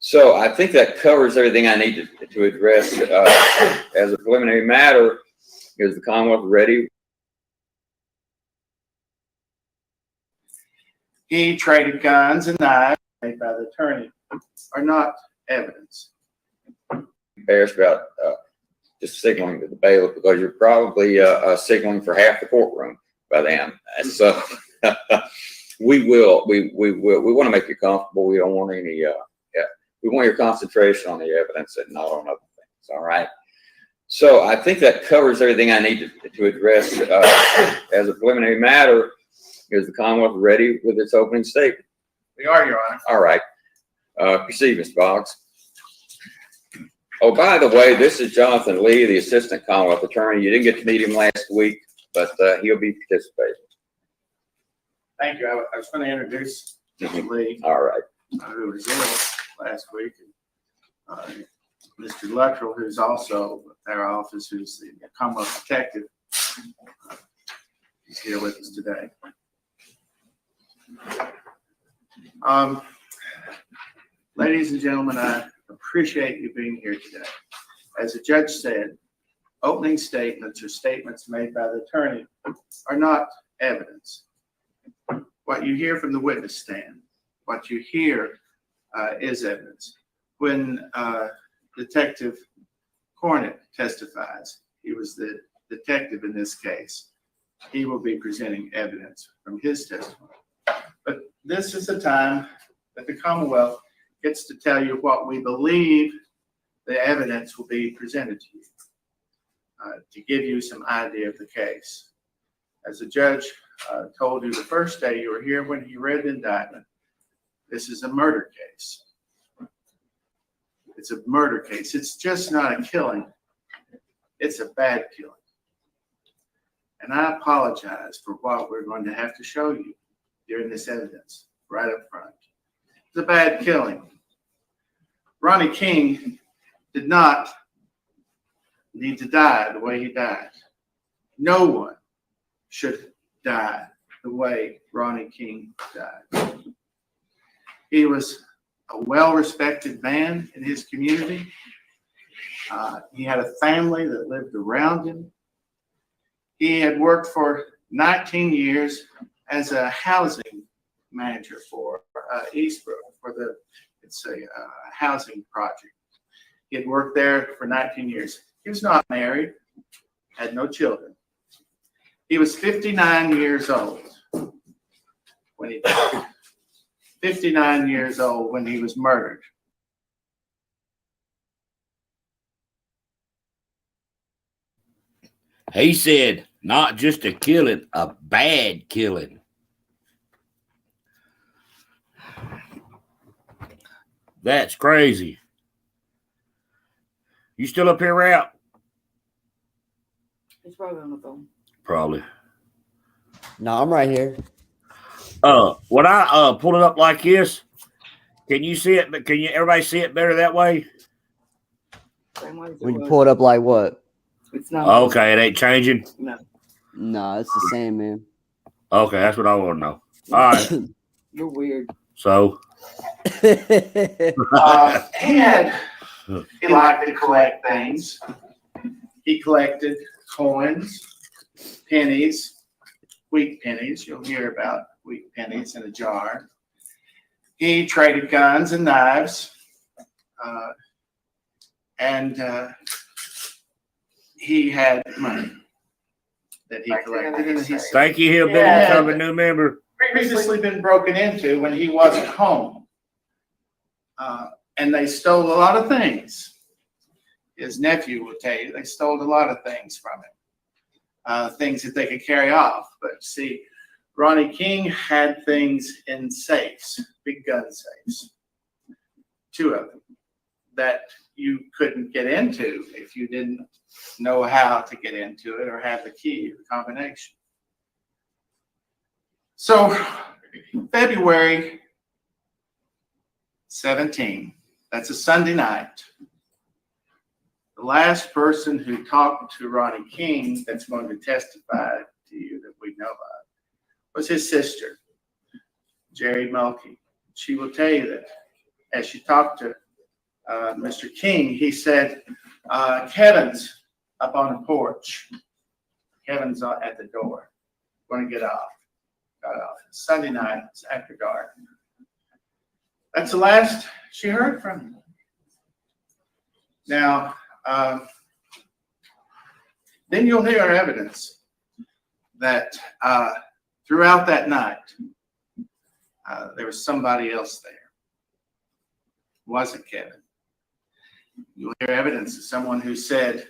So I think that covers everything I need to address. As a preliminary matter, is the Commonwealth ready? He traded guns and knives made by the attorney are not evidence. Embarrassed about just signaling to the bailiff, because you're probably signaling for half the courtroom by then. And so we want to make you comfortable. We don't want any. We want your concentration on the evidence and not on other things. All right. So I think that covers everything I need to address. As a preliminary matter, is the Commonwealth ready with its opening statement? We are, Your Honor. All right. Proceed, Mr. Boggs. Oh, by the way, this is Jonathan Lee, the Assistant Commonwealth Attorney. You didn't get to meet him last week, but he'll be participating. Thank you. I was going to introduce Mr. Lee. All right. Who was ill last week. Mr. Luttrell, who's also at our office, who's the Commonwealth Detective, is here with us today. Ladies and gentlemen, I appreciate you being here today. As the judge said, opening statements or statements made by the attorney are not evidence. What you hear from the witness stand, what you hear is evidence. When Detective Cornett testifies, he was the detective in this case, he will be presenting evidence from his testimony. But this is the time that the Commonwealth gets to tell you what we believe the evidence will be presented to you, to give you some idea of the case. As the judge told you the first day you were here when he read the indictment, this is a murder case. It's a murder case. It's just not a killing. It's a bad killing. And I apologize for what we're going to have to show you during this evidence right up front. It's a bad killing. Ronnie King did not need to die the way he died. No one should die the way Ronnie King died. He was a well-respected man in his community. He had a family that lived around him. He had worked for 19 years as a housing manager for Eastbrook, it's a housing project. He had worked there for 19 years. He was not married, had no children. He was 59 years old when he died. 59 years old when he was murdered. He said, not just a killing, a bad killing. That's crazy. You still up here, Route? He's probably on the phone. Probably. No, I'm right here. When I pull it up like this, can you see it? Can you everybody see it better that way? When you pull it up like what? It's not. Okay, it ain't changing. No, it's the same, man. Okay, that's what I want to know. All right. You're weird. So He liked to collect things, He collected coins, pennies, wheat pennies. You'll hear about wheat pennies in a jar. He traded guns and knives. And he had money that he collected. And he's Thank you, Hillbilly, become a new member. previously been broken into when he wasn't home. And they stole a lot of things. His nephew will tell you they stole a lot of things from him, things that they could carry off. But see, Ronnie King had things in safes, big gun safes, 2 of them, that you couldn't get into if you didn't know how to get into it or have the key or the combination. So February 17, that's a Sunday night. The last person who talked to Ronnie King that's going to testify to you that we know of was his sister, Jerry Mulkey. She will tell you that as she talked to Mr. King, he said, Kevin's up on the porch. Kevin's at the door. Going to get off. Got off. Sunday night, it's after dark. That's the last she heard from him. Now, then you'll hear evidence that throughout that night, there was somebody else there. It wasn't Kevin. You'll hear evidence of someone who said,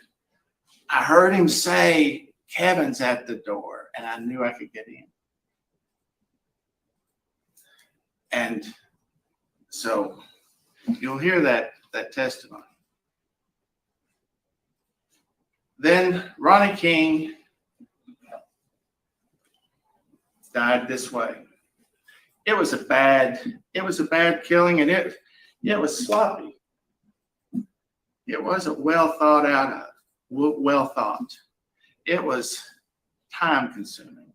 I heard him say, Kevin's at the door, and I knew I could get in. And so you'll hear that testimony. Then Ronnie King died this way. It was a bad killing, and it was sloppy. It wasn't well thought out, well thought. It was time consuming.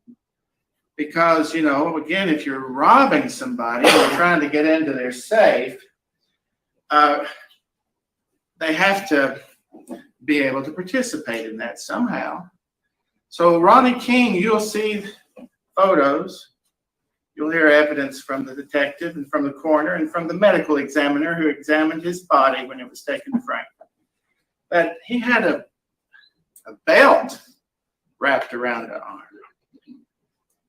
Because, again, if you're robbing somebody and you're trying to get into their safe, they have to be able to participate in that somehow. So Ronnie King, you'll see photos. You'll hear evidence from the detective and from the coroner and from the medical examiner who examined his body when it was taken to Franklin. That he had a belt wrapped around the arm.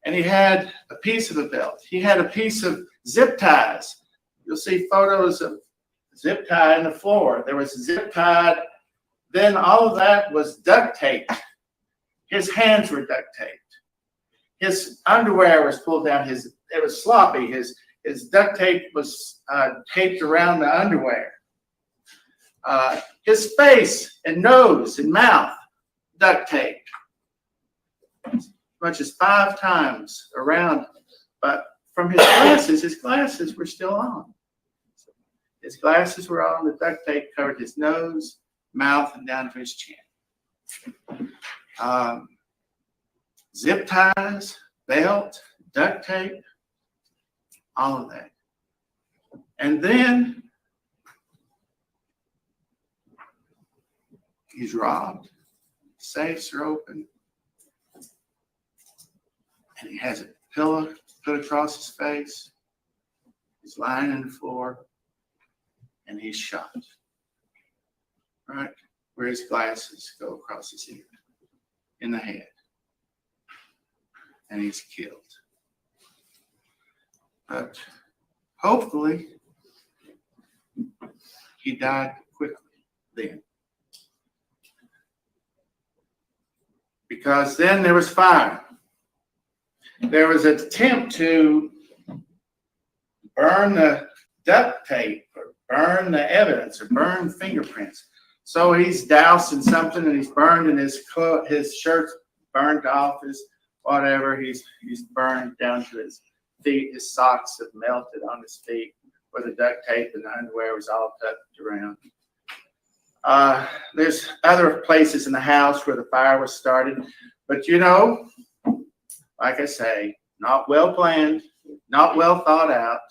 And he had a piece of a belt. He had a piece of zip ties. You'll see photos of zip tie on the floor. There was zip tied. Then all of that was duct taped. His hands were duct taped. His underwear was pulled down. It was sloppy. His duct tape was taped around the underwear. His face and nose and mouth duct taped. As much as 5 times around. But from his glasses were still on. His glasses were on. The duct tape covered his nose, mouth, and down to his chin. Zip ties, belt, duct tape, all of that. And then he's robbed. Safes are open. And he has a pillow put across his face. He's lying on the floor. And he's shot. Right where his glasses go across his ear. In the head. And he's killed. But hopefully, he died quickly then. Because then there was fire. There was an attempt to burn the duct tape or burn the evidence or burn fingerprints. So he's doused in something and he's burned in his shirt's burned off, his whatever. He's burned down to his feet. His socks have melted on his feet where the duct tape and the underwear was all tucked around. There's other places in the house where the fire was started. But like I say, not well planned, not well thought out.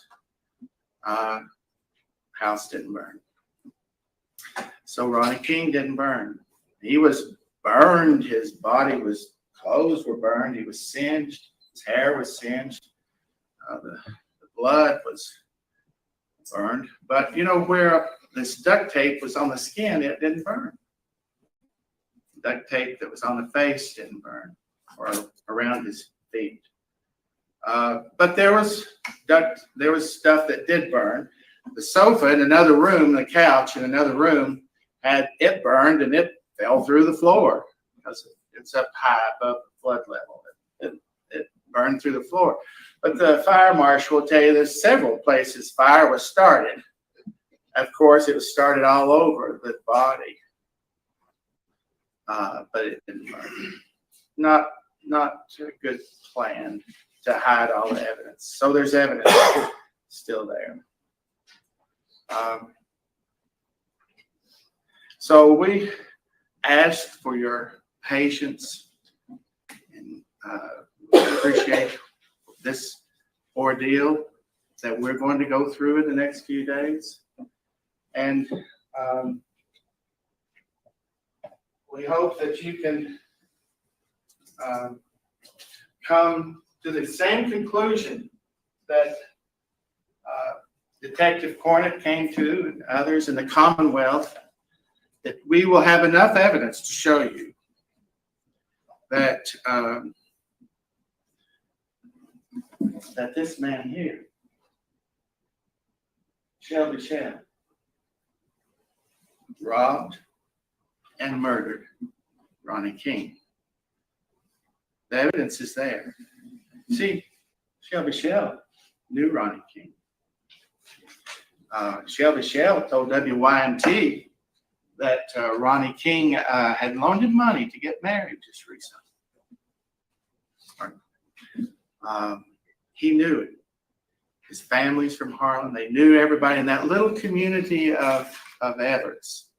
House didn't burn. So Ronnie King didn't burn. He was burned. His body was, clothes were burned. He was singed. His hair was singed. The blood was burned. But you know, where this duct tape was on the skin, it didn't burn. Duct tape that was on the face didn't burn, or around his feet. But there was stuff that did burn. The sofa in another room, the couch in another room, had it burned, and it fell through the floor because it's up high above the flood level. It burned through the floor. But the fire marshal will tell you there's several places fire was started. Of course, it was started all over the body, but it didn't burn. Not a good plan to hide all the evidence. So there's evidence still there. So we asked for your patience, and we appreciate this ordeal that we're going to go through in the next few days. And we hope that you can come to the same conclusion that Detective Cornett came to, and others in the Commonwealth, that we will have enough evidence to show you that that this man here, Shelby Shell, robbed and murdered Ronnie King. The evidence is there. See, Shelby Shell knew Ronnie King. Shelby Shell told WYMT that Ronnie King had loaned him money to get married just recently. He knew it. His family's from Harlan. They knew everybody in that little community of Everett's.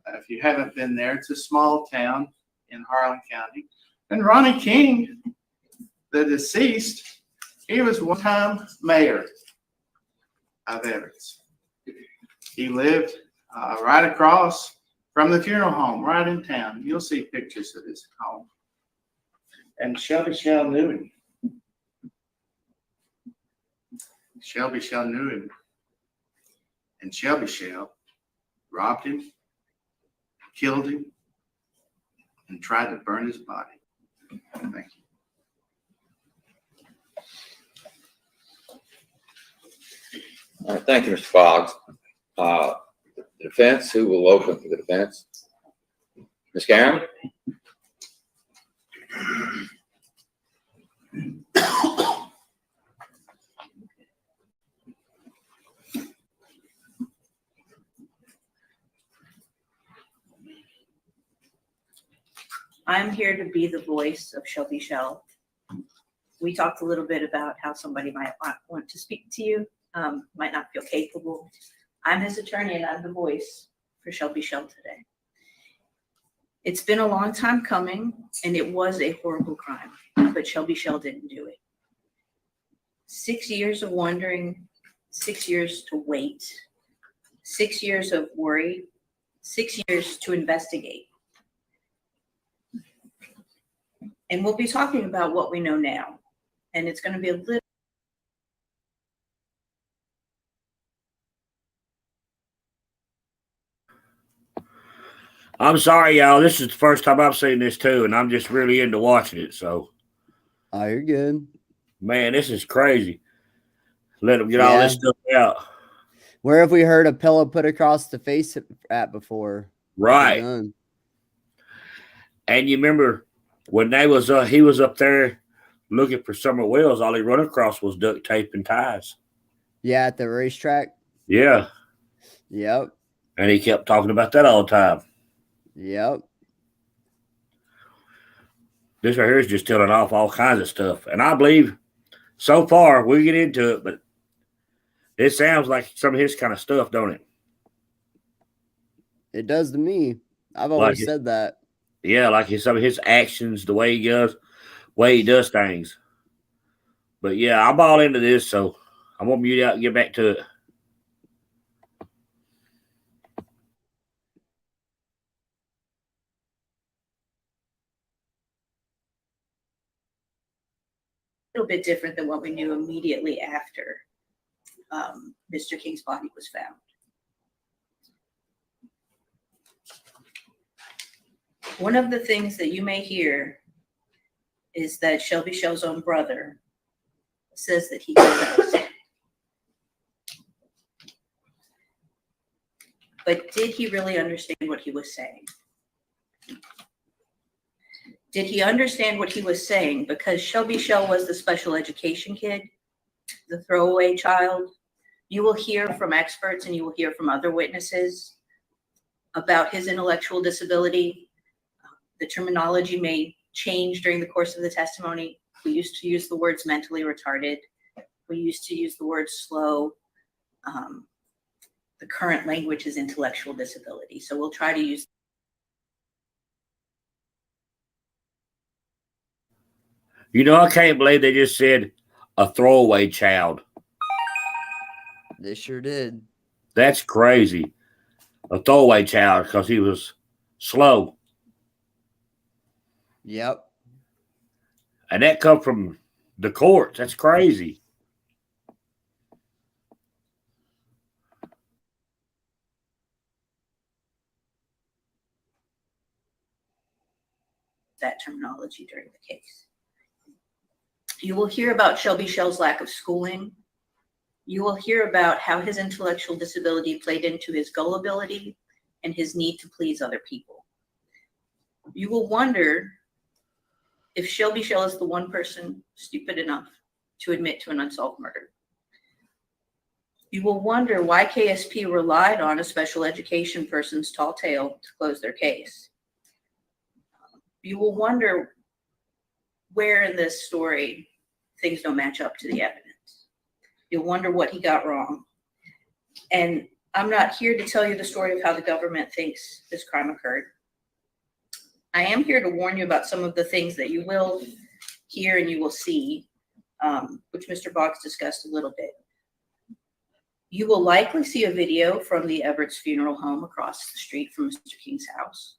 If you haven't been there, it's a small town in Harlan County. And Ronnie King, the deceased, he was one-time mayor of Everett's. He lived right across from the funeral home, right in town. You'll see pictures of his home. And Shelby Shell knew him. Shelby Shell knew him. And Shelby Shell robbed him, killed him, and tried to burn his body. Thank you. All right, thank you, Mr. Boggs. The defense, who will open for the defense? Ms. Karen? I'm here to be the voice of Shelby Shell. We talked a little bit about how somebody might want to speak to you, might not feel capable. I'm his attorney, and I'm the voice for Shelby Shell today. It's been a long time coming, and it was a horrible crime, but Shelby Shell didn't do it. 6 years of wondering, 6 years to wait, 6 years of worry, 6 years to investigate. And we'll be talking about what we know now. And it's going to be a little. I'm sorry, y'all. This is the first time I've seen this too, and I'm just really into watching it. So, oh, you're good. Man, this is crazy. Let them get all this stuff out. Where have we heard a pillow put across the face at before? Right. And you remember when they was he was up there looking for Summer Wells, all he run across was duct tape and ties. Yeah, at the racetrack. Yeah. Yep. And he kept talking about that all the time. Yep. This right here is just telling off all kinds of stuff. And I believe so far we get into it, but it sounds like some of his kind of stuff, don't it? It does to me. I've always said that. Yeah, like some of his actions, the way he does things. But yeah, I'm all into this, so I'm gonna mute out and get back to it. little bit different than what we knew immediately after Mr. King's body was found. One of the things that you may hear is that Shelby Shell's own brother says that he confessed. But did he really understand what he was saying? Did he understand what he was saying? Because Shelby Shell was the special education kid, the throwaway child. You will hear from experts and you will hear from other witnesses about his intellectual disability. The terminology may change during the course of the testimony. We used to use the words mentally retarded. We used to use the word slow. The current language is intellectual disability. So we'll try to use. You know, I can't believe they just said a throwaway child. They sure did. That's crazy. A throwaway child because he was slow. Yep. And that come from the courts. That's crazy. That terminology during the case. You will hear about Shelby Shell's lack of schooling. You will hear about how his intellectual disability played into his gullibility and his need to please other people. You will wonder if Shelby Shell is the one person stupid enough to admit to an unsolved murder. You will wonder why KSP relied on a special education person's tall tale to close their case. You will wonder where in this story things don't match up to the evidence. You'll wonder what he got wrong. And I'm not here to tell you the story of how the government thinks this crime occurred. I am here to warn you about some of the things that you will hear and you will see, which Mr. Boggs discussed a little bit. You will likely see a video from the Everett's funeral home across the street from Mr. King's house.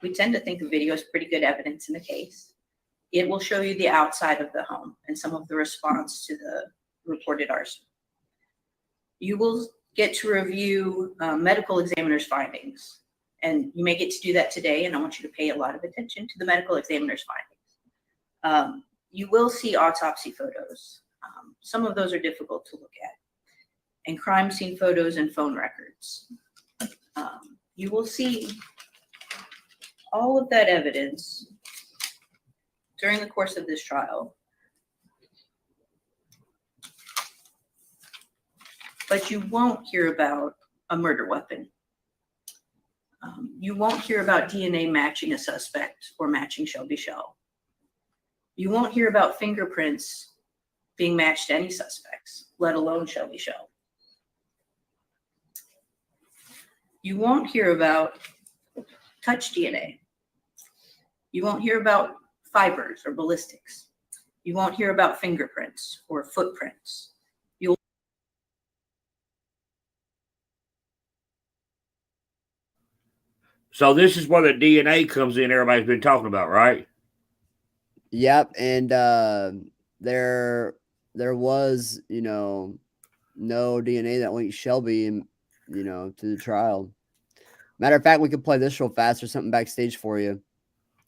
We tend to think a video is pretty good evidence in a case. It will show you the outside of the home and some of the response to the reported arson. You will get to review medical examiner's findings, and you may get to do that today, and I want you to pay a lot of attention to the medical examiner's findings. You will see autopsy photos. Some of those are difficult to look at, and crime scene photos and phone records. You will see all of that evidence during the course of this trial. But you won't hear about a murder weapon. You won't hear about DNA matching a suspect or matching Shelby Shell. You won't hear about fingerprints being matched to any suspects, let alone Shelby Shell. You won't hear about touch DNA. You won't hear about fibers or ballistics. You won't hear about fingerprints or footprints. So this is where the DNA comes in. Everybody's been talking about, right? Yep. And there was, no DNA that linked Shelby, to the trial. Matter of fact, we could play this real fast or something backstage for you.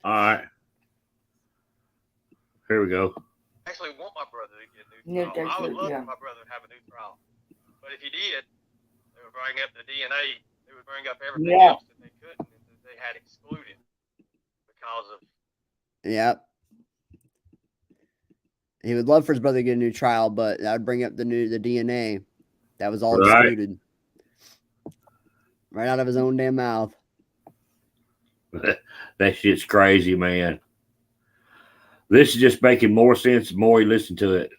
All right. Here we go. Actually want my brother to get a new trial. I would love for my brother to have a new trial. But if he did, they would bring up the DNA. They would bring up everything else that they couldn't, that they had excluded because of. Yep. He would love for his brother to get a new trial, but that would bring up the DNA. That was all excluded. Right out of his own damn mouth. That shit's crazy, man. This is just making more sense the more you listen to it.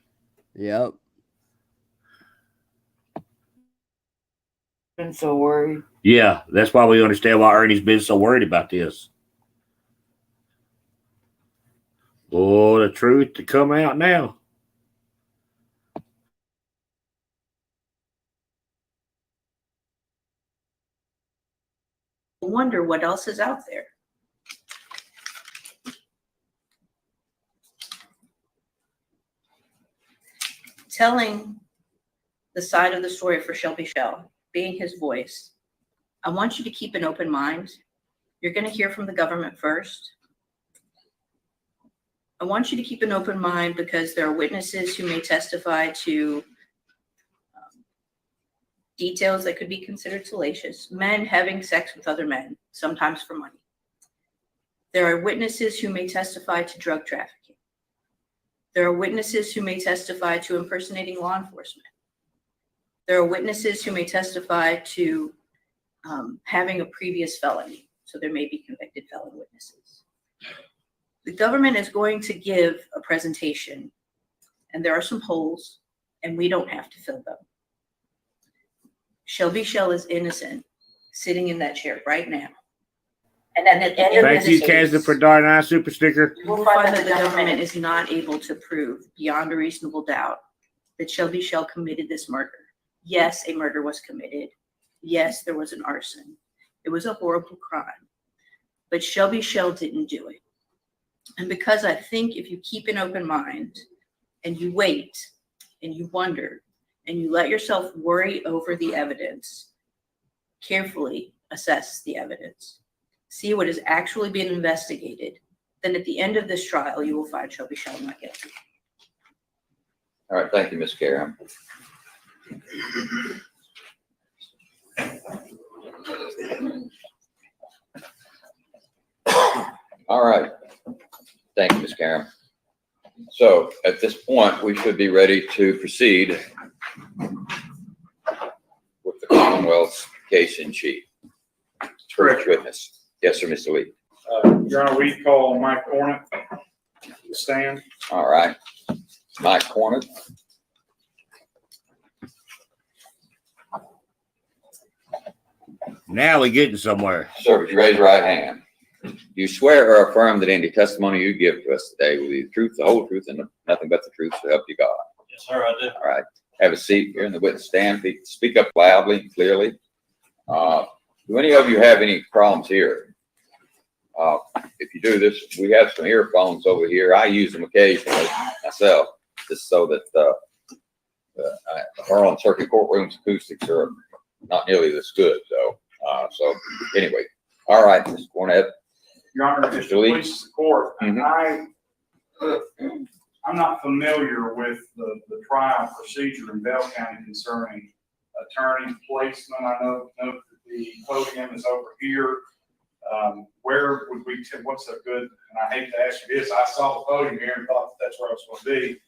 Yep. Been so worried. Yeah, that's why we understand why Ernie's been so worried about this. Oh, the truth to come out now. Wonder what else is out there. telling the side of the story for Shelby Shell, being his voice, I want you to keep an open mind. You're going to hear from the government first. I want you to keep an open mind because there are witnesses who may testify to details that could be considered salacious. Men having sex with other men, sometimes for money. There are witnesses who may testify to drug trafficking. There are witnesses who may testify to impersonating law enforcement. There are witnesses who may testify to having a previous felony. So there may be convicted felon witnesses. The government is going to give a presentation, and there are some holes, and we don't have to fill them. Shelby Shell is innocent, sitting in that chair right now. And then at the end Thank of you, this Kaz, case, for darn eye super sticker. you will find that the government is not able to prove beyond a reasonable doubt that Shelby Shell committed this murder. Yes, a murder was committed. Yes, there was an arson. It was a horrible crime. But Shelby Shell didn't do it. And because I think if you keep an open mind and you wait and you wonder and you let yourself worry over the evidence, carefully assess the evidence, see what is actually being investigated, then at the end of this trial, you will find Shelby Shell not guilty. All right, thank you, Ms. Karen. All right. Thank you, Ms. Karen. So at this point, we should be ready to proceed with the Commonwealth's case in chief. First witness. Yes, sir, Mr. Lee. Your Honor, we call Mike Cornett to stand. All right. Mike Cornett. Now we're getting somewhere. Sir, would you raise your right hand? Do you swear or affirm that any testimony you give to us today will be the truth, the whole truth, and nothing but the truth, so help you God? Yes, sir, I do. All right. Have a seat here in the witness stand. Speak up loudly and clearly. Do any of you have any problems hearing? If you do this, we have some earphones over here. I use them occasionally myself, just so that the Harlan Circuit Courtroom's acoustics are not nearly this good. So anyway, all right, Mr. Cornett. Your Honor, just to please the court, I'm not familiar with the trial procedure in Bell County concerning attorney placement. I know that the podium is over here. Where would we, what's a good, and I hate to ask you this, I saw the podium here and thought that's where I was going to be.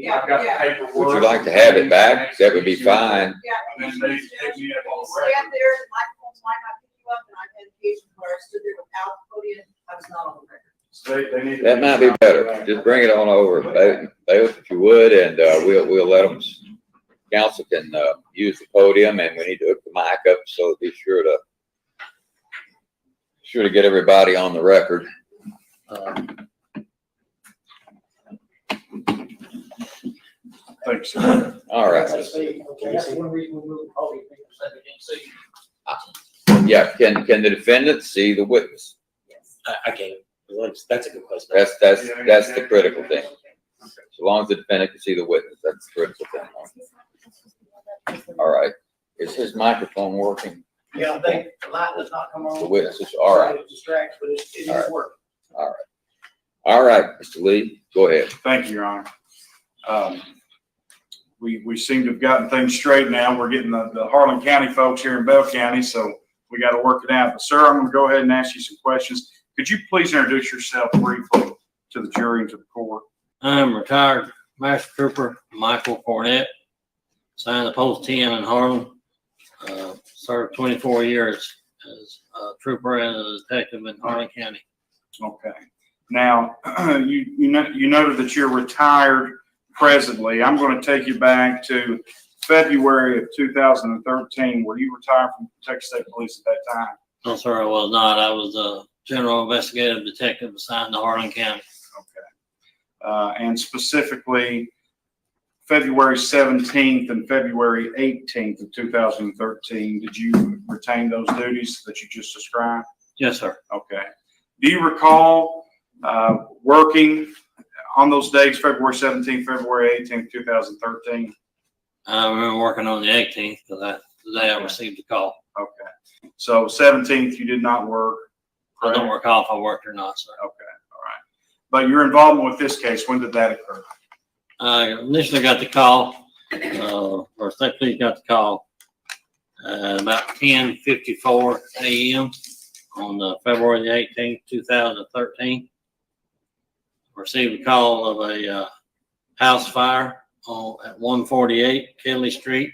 I've got the paperwork. Would you like to have it back? That would be fine. And then they take me up on the Stay up there, the microphones might not pick you up, and I've had occasions where I stood there without the podium, I was not on the record. That might be better. Just bring it on over, Bailiff, if you would, and we'll let them. Council can use the podium, and we need to hook the mic up so be sure to get everybody on the record. Thanks, sir. All right. Okay, that's one reason we moved the podium, people said they didn't see. Yeah, can the defendant see the witness? I can't. That's a good question. That's the critical thing. So long as the defendant can see the witness, that's the critical thing. All right. Is his microphone working? Yeah, I think the light does not come on. The witness is all right. It distracts, but it is working. All right. All right, Mr. Lee, go ahead. Thank you, Your Honor. We seem to have gotten things straight now. We're getting the Harlan County folks here in Bell County, so we got to work it out. But sir, I'm going to go ahead and ask you some questions. Could you please introduce yourself briefly to the jury and to the court? I'm retired Master Trooper Michael Cornett. Signed the Post 10 in Harlan. Served 24 years as a trooper and a detective in Harlan County. Okay. Now, you noted that you're retired presently. I'm going to take you back to February of 2013. Were you retired from Texas State Police at that time? No, sir, I was not. I was a general investigative detective assigned to Harlan County. Okay. And specifically, February 17th and February 18th of 2013, did you retain those duties that you just described? Yes, sir. Okay. Do you recall working on those dates, February 17th, February 18th, 2013? We were working on the 18th because that's the day I received the call. Okay. So 17th, you did not work? I don't recall if I worked or not, sir. Okay, all right. But your involvement with this case, when did that occur? I initially got the call, or State Police got the call about 10:54 a.m. on February the 18th, 2013. Received a call of a house fire at 148 Kelly Street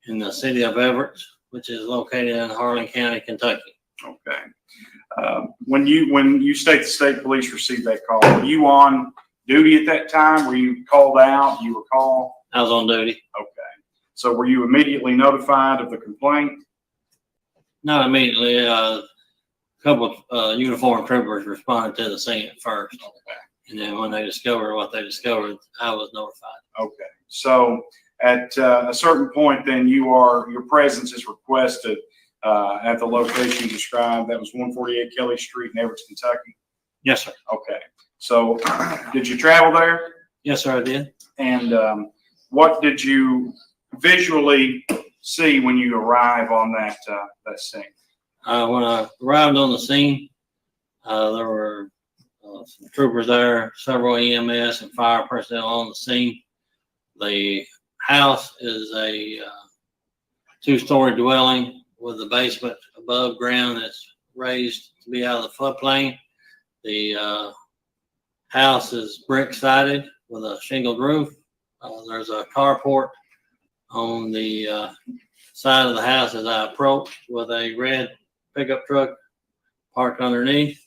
in the city of Everett, which is located in Harlan County, Kentucky. Okay. When you state the state police received that call, were you on duty at that time? Were you called out? You were called? I was on duty. Okay. So were you immediately notified of the complaint? Not immediately. A couple of uniformed troopers responded to the scene at first. Okay. And then when they discovered what they discovered, I was notified. Okay. So at a certain point, then your presence is requested at the location described. That was 148 Kelly Street in Everett, Kentucky. Yes, sir. Okay. So did you travel there? Yes, sir, I did. And what did you visually see when you arrive on that scene? When I arrived on the scene, there were some troopers there, several EMS and fire personnel on the scene. The house is a two-story dwelling with a basement above ground that's raised to be out of the floodplain. The house is brick sided with a shingled roof. There's a carport on the side of the house as I approached with a red pickup truck parked underneath.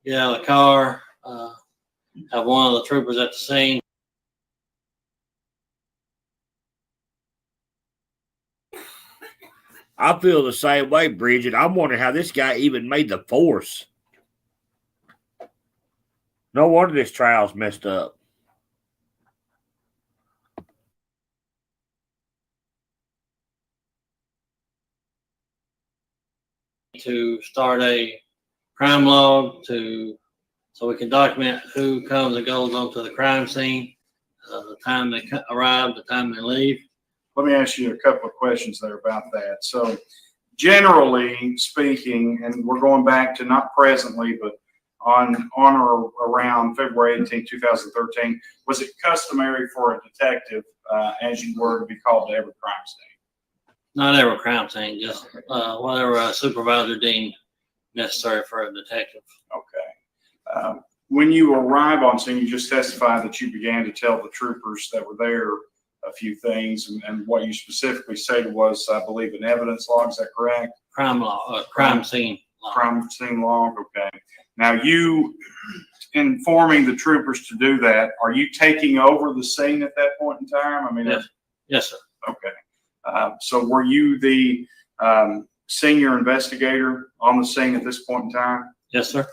Get out of the car, have one of the troopers at the scene. I feel the same way, Bridget. I'm wondering how this guy even made the force. No wonder this trial's messed up. To start a crime log so we can document who comes and goes onto the crime scene, the time they arrive, the time they leave. Let me ask you a couple of questions there about that. So generally speaking, and we're going back to not presently, but on or around February 18, 2013, was it customary for a detective, as you were, to be called to every crime scene? Not every crime scene, just whatever a supervisor deemed necessary for a detective. Okay. When you arrive on scene, you just testified that you began to tell the troopers that were there a few things, and what you specifically stated was, I believe, an evidence log. Is that correct? Crime log, crime scene log. Crime scene log. Okay. Now, you informing the troopers to do that, are you taking over the scene at that point in time? I mean, yes, yes, sir. Okay. So were you the senior investigator on the scene at this point in time? Yes, sir.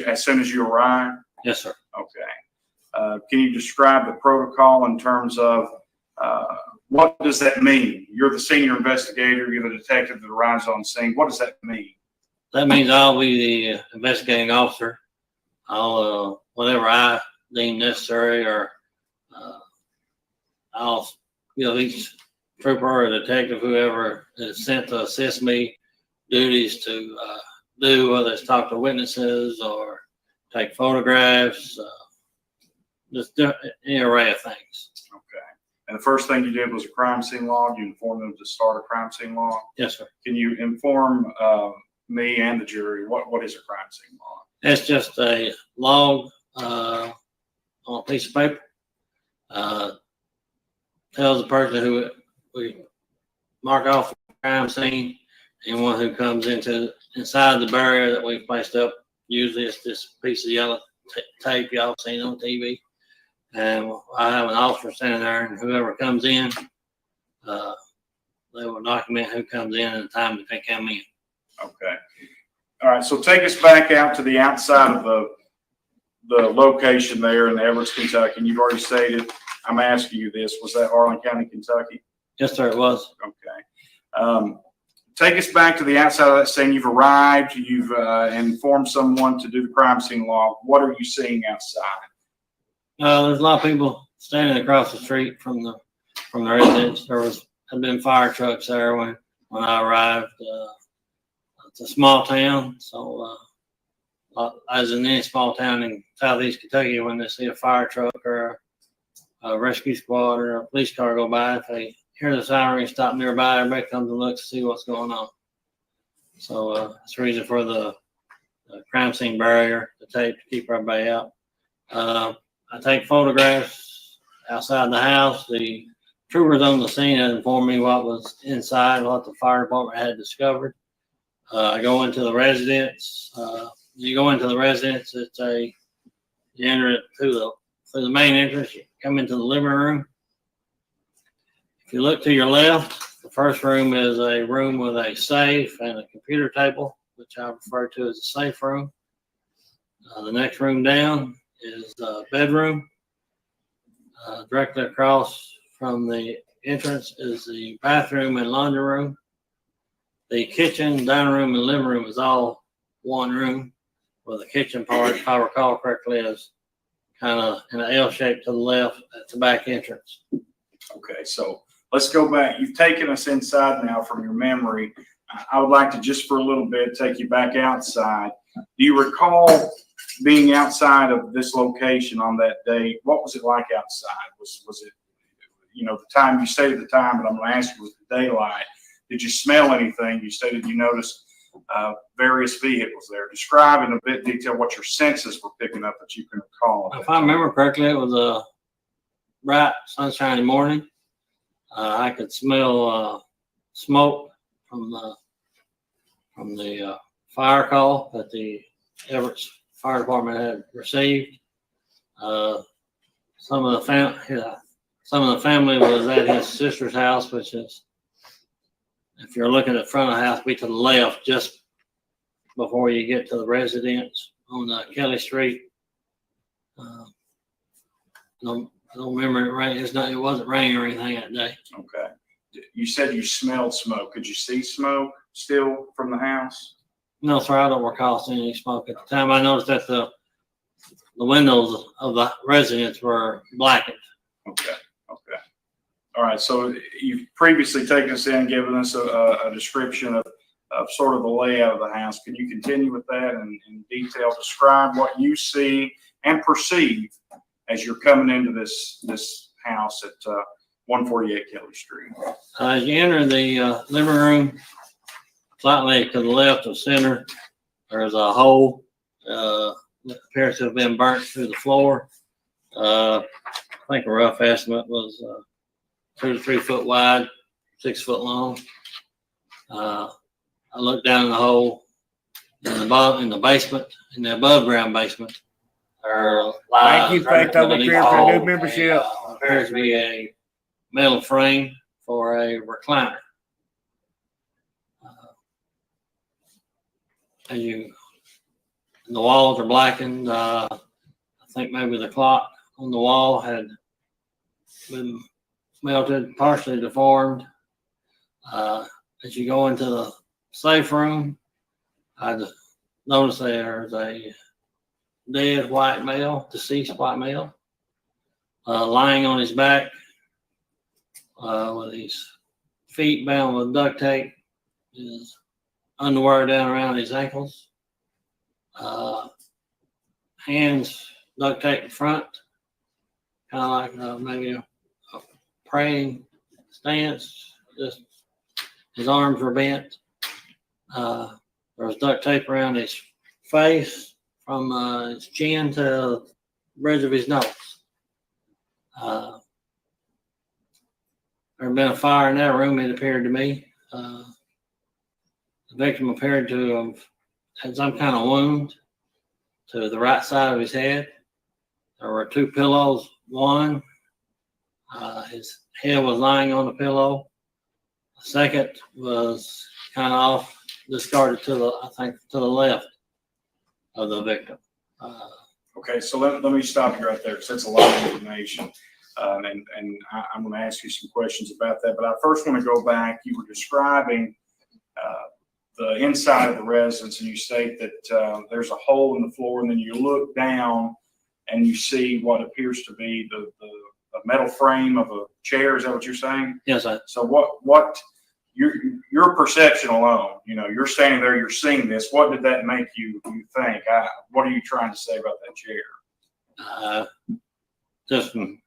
As soon as you arrived? Yes, sir. Okay. Can you describe the protocol in terms of what does that mean? You're the senior investigator, you're the detective that arrives on scene. What does that mean? That means I'll be the investigating officer. I'll, whatever I deem necessary, or I'll give each trooper or detective, whoever is sent to assist me, duties to do, whether it's talk to witnesses or take photographs, just any array of things. Okay. And the first thing you did was a crime scene log. You informed them to start a crime scene log? Yes, sir. Can you inform me and the jury what is a crime scene log? It's just a log on a piece of paper. Tells the person who we mark off the crime scene, anyone who comes inside the barrier that we've placed up. Usually it's this piece of yellow tape y'all seen on TV. And I have an officer standing there, and whoever comes in, they will document who comes in and the time that they come in. Okay. All right. So take us back out to the outside of the location there in Everett, Kentucky. And you've already stated, I'm asking you this, was that Harlan County, Kentucky? Yes, sir, it was. Okay. Take us back to the outside of that scene. You've arrived, you've informed someone to do the crime scene log. What are you seeing outside? There's a lot of people standing across the street from the residence. Had been fire trucks there when I arrived. It's a small town, so as in any small town in southeast Kentucky, when they see a fire truck or a rescue squad or a police car go by, if they hear the siren stop nearby, everybody comes and looks to see what's going on. So that's the reason for the crime scene barrier, the tape to keep everybody out. I take photographs outside the house. The troopers on the scene had informed me what was inside, what the fire department had discovered. I go into the residence. You go into the residence, you enter it through the main entrance, you come into the living room. If you look to your left, the first room is a room with a safe and a computer table, which I refer to as a safe room. The next room down is the bedroom. Directly across from the entrance is the bathroom and laundry room. The kitchen, dining room, and living room is all one room, with the kitchen part, if I recall correctly, is kind of in an L shape to the left at the back entrance. Okay, so let's go back. You've taken us inside now from your memory. I would like to just for a little bit take you back outside. Do you recall being outside of this location on that day? What was it like outside? Was it, the time you stated the time, but I'm going to ask you, was the daylight? Did you smell anything? You stated you noticed various vehicles there. Describe in a bit detail what your senses were picking up that you can recall. If I remember correctly, it was a bright, sunshiny morning. I could smell smoke from the fire call that the Everett Fire Department had received. Some of the family was at his sister's house, which is, if you're looking at the front of the house, be to the left just before you get to the residence on Kelly Street. I don't remember it rain. It wasn't raining or anything that day. Okay. You said you smelled smoke. Could you see smoke still from the house? No, sir. I don't recall seeing any smoke at the time. I noticed that the windows of the residence were blackened. Okay. Okay. All right. So you've previously taken us in, given us a description of sort of the layout of the house. Can you continue with that and in detail describe what you see and perceive as you're coming into this house at 148 Kelly Street? As you enter the living room, slightly to the left of center, there's a hole that appears to have been burnt through the floor. I think a rough estimate was 2 to 3 foot wide, 6 foot long. I looked down in the hole in the basement, in the above ground basement. Thank you, Faith, over here for new membership. Appears to be a metal frame for a recliner. The walls are blackened. I think maybe the clock on the wall had been melted, partially deformed. As you go into the safe room, I noticed there's a dead white male, deceased white male, lying on his back with his feet bound with duct tape, his underwear down around his ankles, hands duct tape in front, kind of like maybe a praying stance. Just his arms were bent. There was duct tape around his face from his chin to the bridge of his nose. There had been a fire in that room, it appeared to me. The victim appeared to have had some kind of wound to the right side of his head. There were 2 pillows. One, his head was lying on the pillow. The second was kind of off, discarded to the left of the victim. Okay, so let me stop you right there because that's a lot of information. And I'm going to ask you some questions about that. But I first want to go back. You were describing the inside of the residence, and you state that there's a hole in the floor, and then you look down and you see what appears to be the metal frame of a chair. Is that what you're saying? Yes, sir. So what your perception alone, you're standing there, you're seeing this. What did that make you think? What are you trying to say about that chair? Just from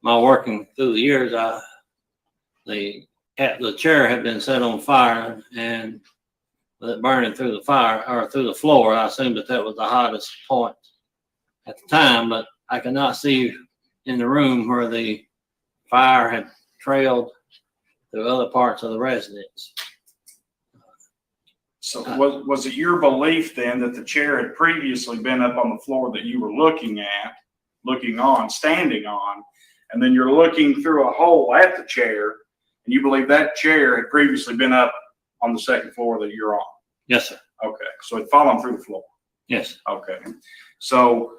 my working through the years, the chair had been set on fire, and with it burning through the fire or through the floor, I assumed that was the hottest point at the time, but I could not see in the room where the fire had trailed through other parts of the residence. So was it your belief then that the chair had previously been up on the floor that you were standing on, and then you're looking through a hole at the chair, and you believe that chair had previously been up on the second floor that you're on? Yes, sir. Okay, so it fallen through the floor. Yes. Okay, so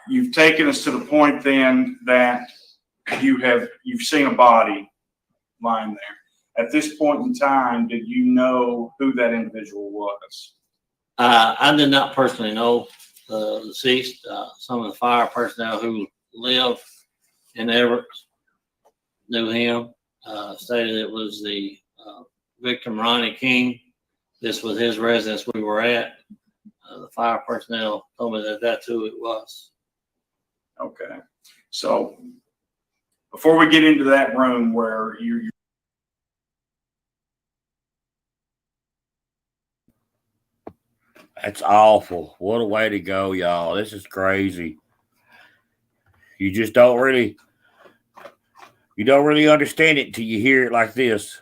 you've taken us to the point then that you've seen a body lying there. At this point in time, did you know who that individual was? I did not personally know the deceased. Some of the fire personnel who live in Everett knew him. Stated it was the victim, Ronnie King. This was his residence we were at. The fire personnel told me that that's who it was. Okay. So before we get into that room where you That's awful. What a way to go, y'all. This is crazy. You just don't really understand it until you hear it like this.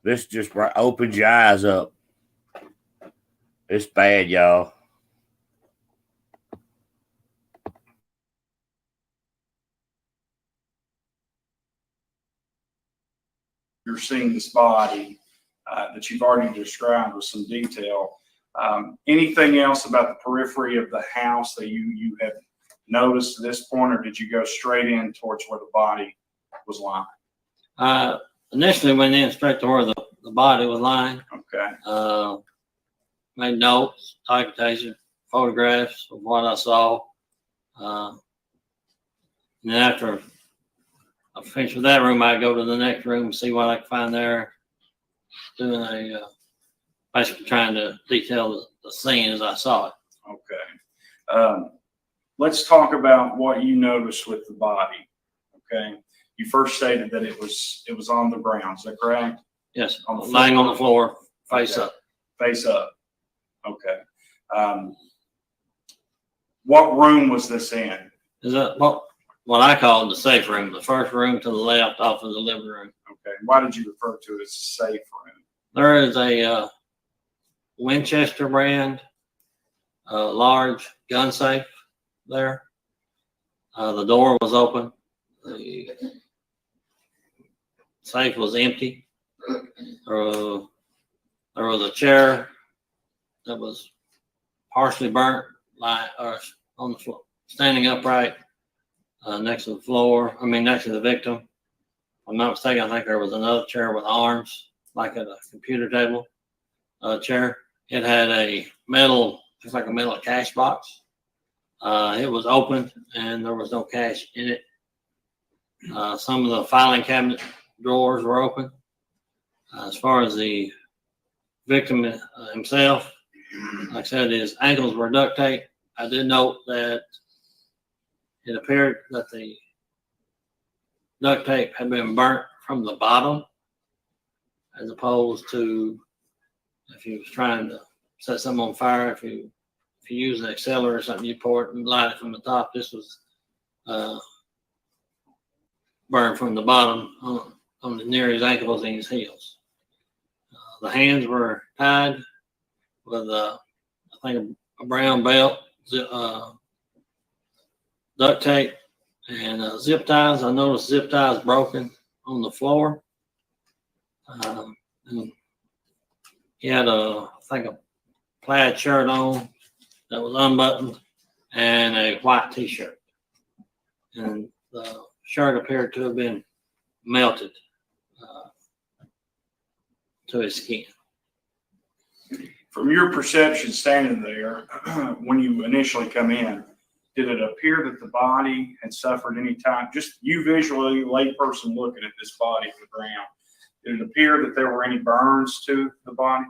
This just opens your eyes up. It's bad, y'all. you're seeing this body that you've already described with some detail. Anything else about the periphery of the house that you have noticed at this point, or did you go straight in towards where the body was lying? Initially went in straight to where the body was lying. Okay. Made notes, documentation, photographs of what I saw. And then after I finished with that room, I go to the next room and see what I can find there. Doing basically trying to detail the scene as I saw it. Okay. Let's talk about what you noticed with the body. Okay. You first stated that it was on the ground. Is that correct? Yes. Lying on the floor, face up. Face up. Okay. What room was this in? Is that what I call the safe room? The first room to the left off of the living room. Okay. Why did you refer to it as a safe room? There is a Winchester brand, large gun safe there. The door was open. The safe was empty. There was a chair that was partially burnt, on the floor, standing upright next to the floor. next to the victim. If I'm not mistaken, I think there was another chair with arms, like at a computer table chair. It had just like a metal cash box. It was open and there was no cash in it. Some of the filing cabinet drawers were open. As far as the victim himself, like I said, his ankles were duct taped. I did note that it appeared that the duct tape had been burnt from the bottom, as opposed to if he was trying to set something on fire. If you use an accelerator or something, you pour it and light it from the top. This was burned from the bottom on near his ankles and his heels. The hands were tied with I think a brown belt, duct tape, and zip ties. I noticed zip ties broken on the floor. And he had I think a plaid shirt on that was unbuttoned and a white t-shirt. And the shirt appeared to have been melted to his skin. From your perception standing there, when you initially come in, did it appear that the body had suffered any time, just you visually, layperson looking at this body on the ground, did it appear that there were any burns to the body?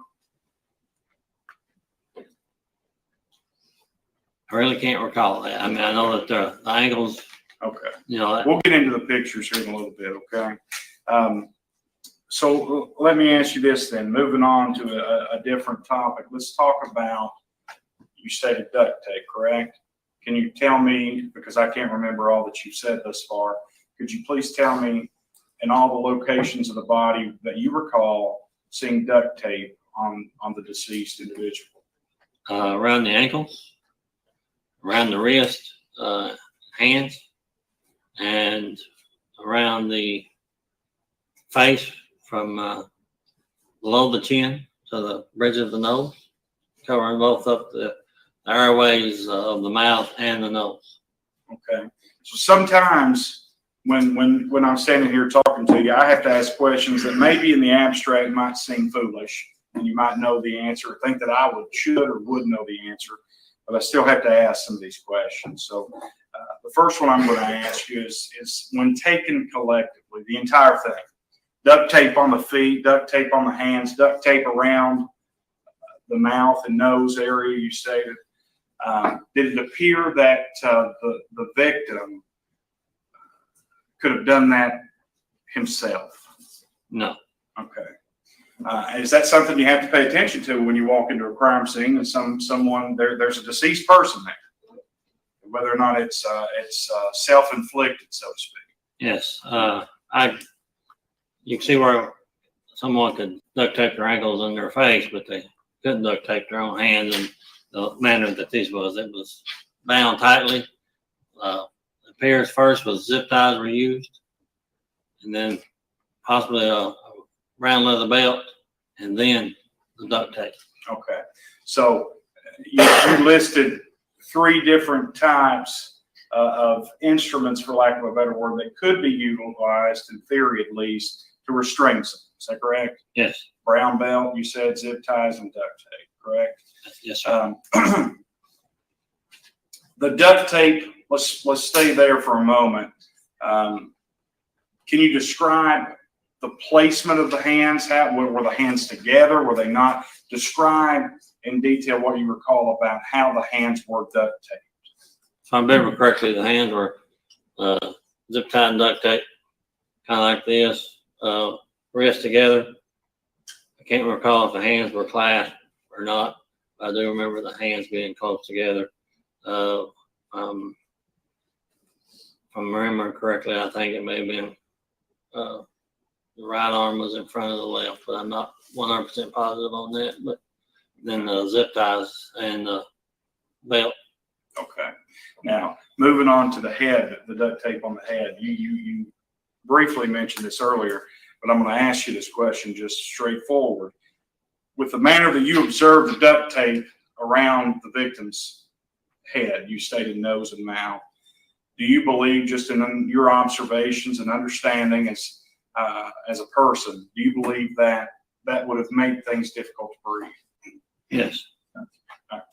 I really can't recall that. I mean, I know that the ankles. Okay. You know, we'll get into the pictures here in a little bit, okay? So let me ask you this then, moving on to a different topic. Let's talk about, you stated duct tape, correct? Can you tell me, because I can't remember all that you've said thus far, could you please tell me in all the locations of the body that you recall seeing duct tape on the deceased individual? Around the ankles, around the wrist, hands, and around the face from below the chin to the bridge of the nose, covering both up the airways of the mouth and the nose. Okay. So sometimes when I'm standing here talking to you, I have to ask questions that maybe in the abstract might seem foolish, and you might know the answer, or think that I should or would know the answer, but I still have to ask some of these questions. So the first one I'm going to ask you is when taken collectively, the entire thing, duct tape on the feet, duct tape on the hands, duct tape around the mouth and nose area you stated, did it appear that the victim could have done that himself? No. Okay. Is that something you have to pay attention to when you walk into a crime scene and someone there's a deceased person there, whether or not it's self-inflicted, so to speak? Yes. You can see where someone could duct tape their ankles and their face, but they couldn't duct tape their own hands. And the manner that this was, it was bound tightly. It appears first was zip ties were used, and then possibly a round leather belt, and then the duct tape. Okay. So you listed 3 different types of instruments, for lack of a better word, that could be utilized, in theory at least, to restrain someone. Is that correct? Yes. Brown belt, you said, zip ties, and duct tape, correct? Yes, sir. The duct tape, let's stay there for a moment. Can you describe the placement of the hands? How were the hands together? Were they not? Describe in detail what you recall about how the hands were duct taped. If I remember correctly, the hands were zip tied and duct tape, kind of like this, wrist together. I can't recall if the hands were clasped or not. I do remember the hands being close together. If I'm remembering correctly, I think it may have been the right arm was in front of the left, but I'm not 100% positive on that. But then the zip ties and the belt. Okay. Now, moving on to the head, the duct tape on the head. You briefly mentioned this earlier, but I'm going to ask you this question just straightforward. With the manner that you observed the duct tape around the victim's head, you stated nose and mouth, do you believe, just in your observations and understanding as a person, do you believe that would have made things difficult to breathe? Yes.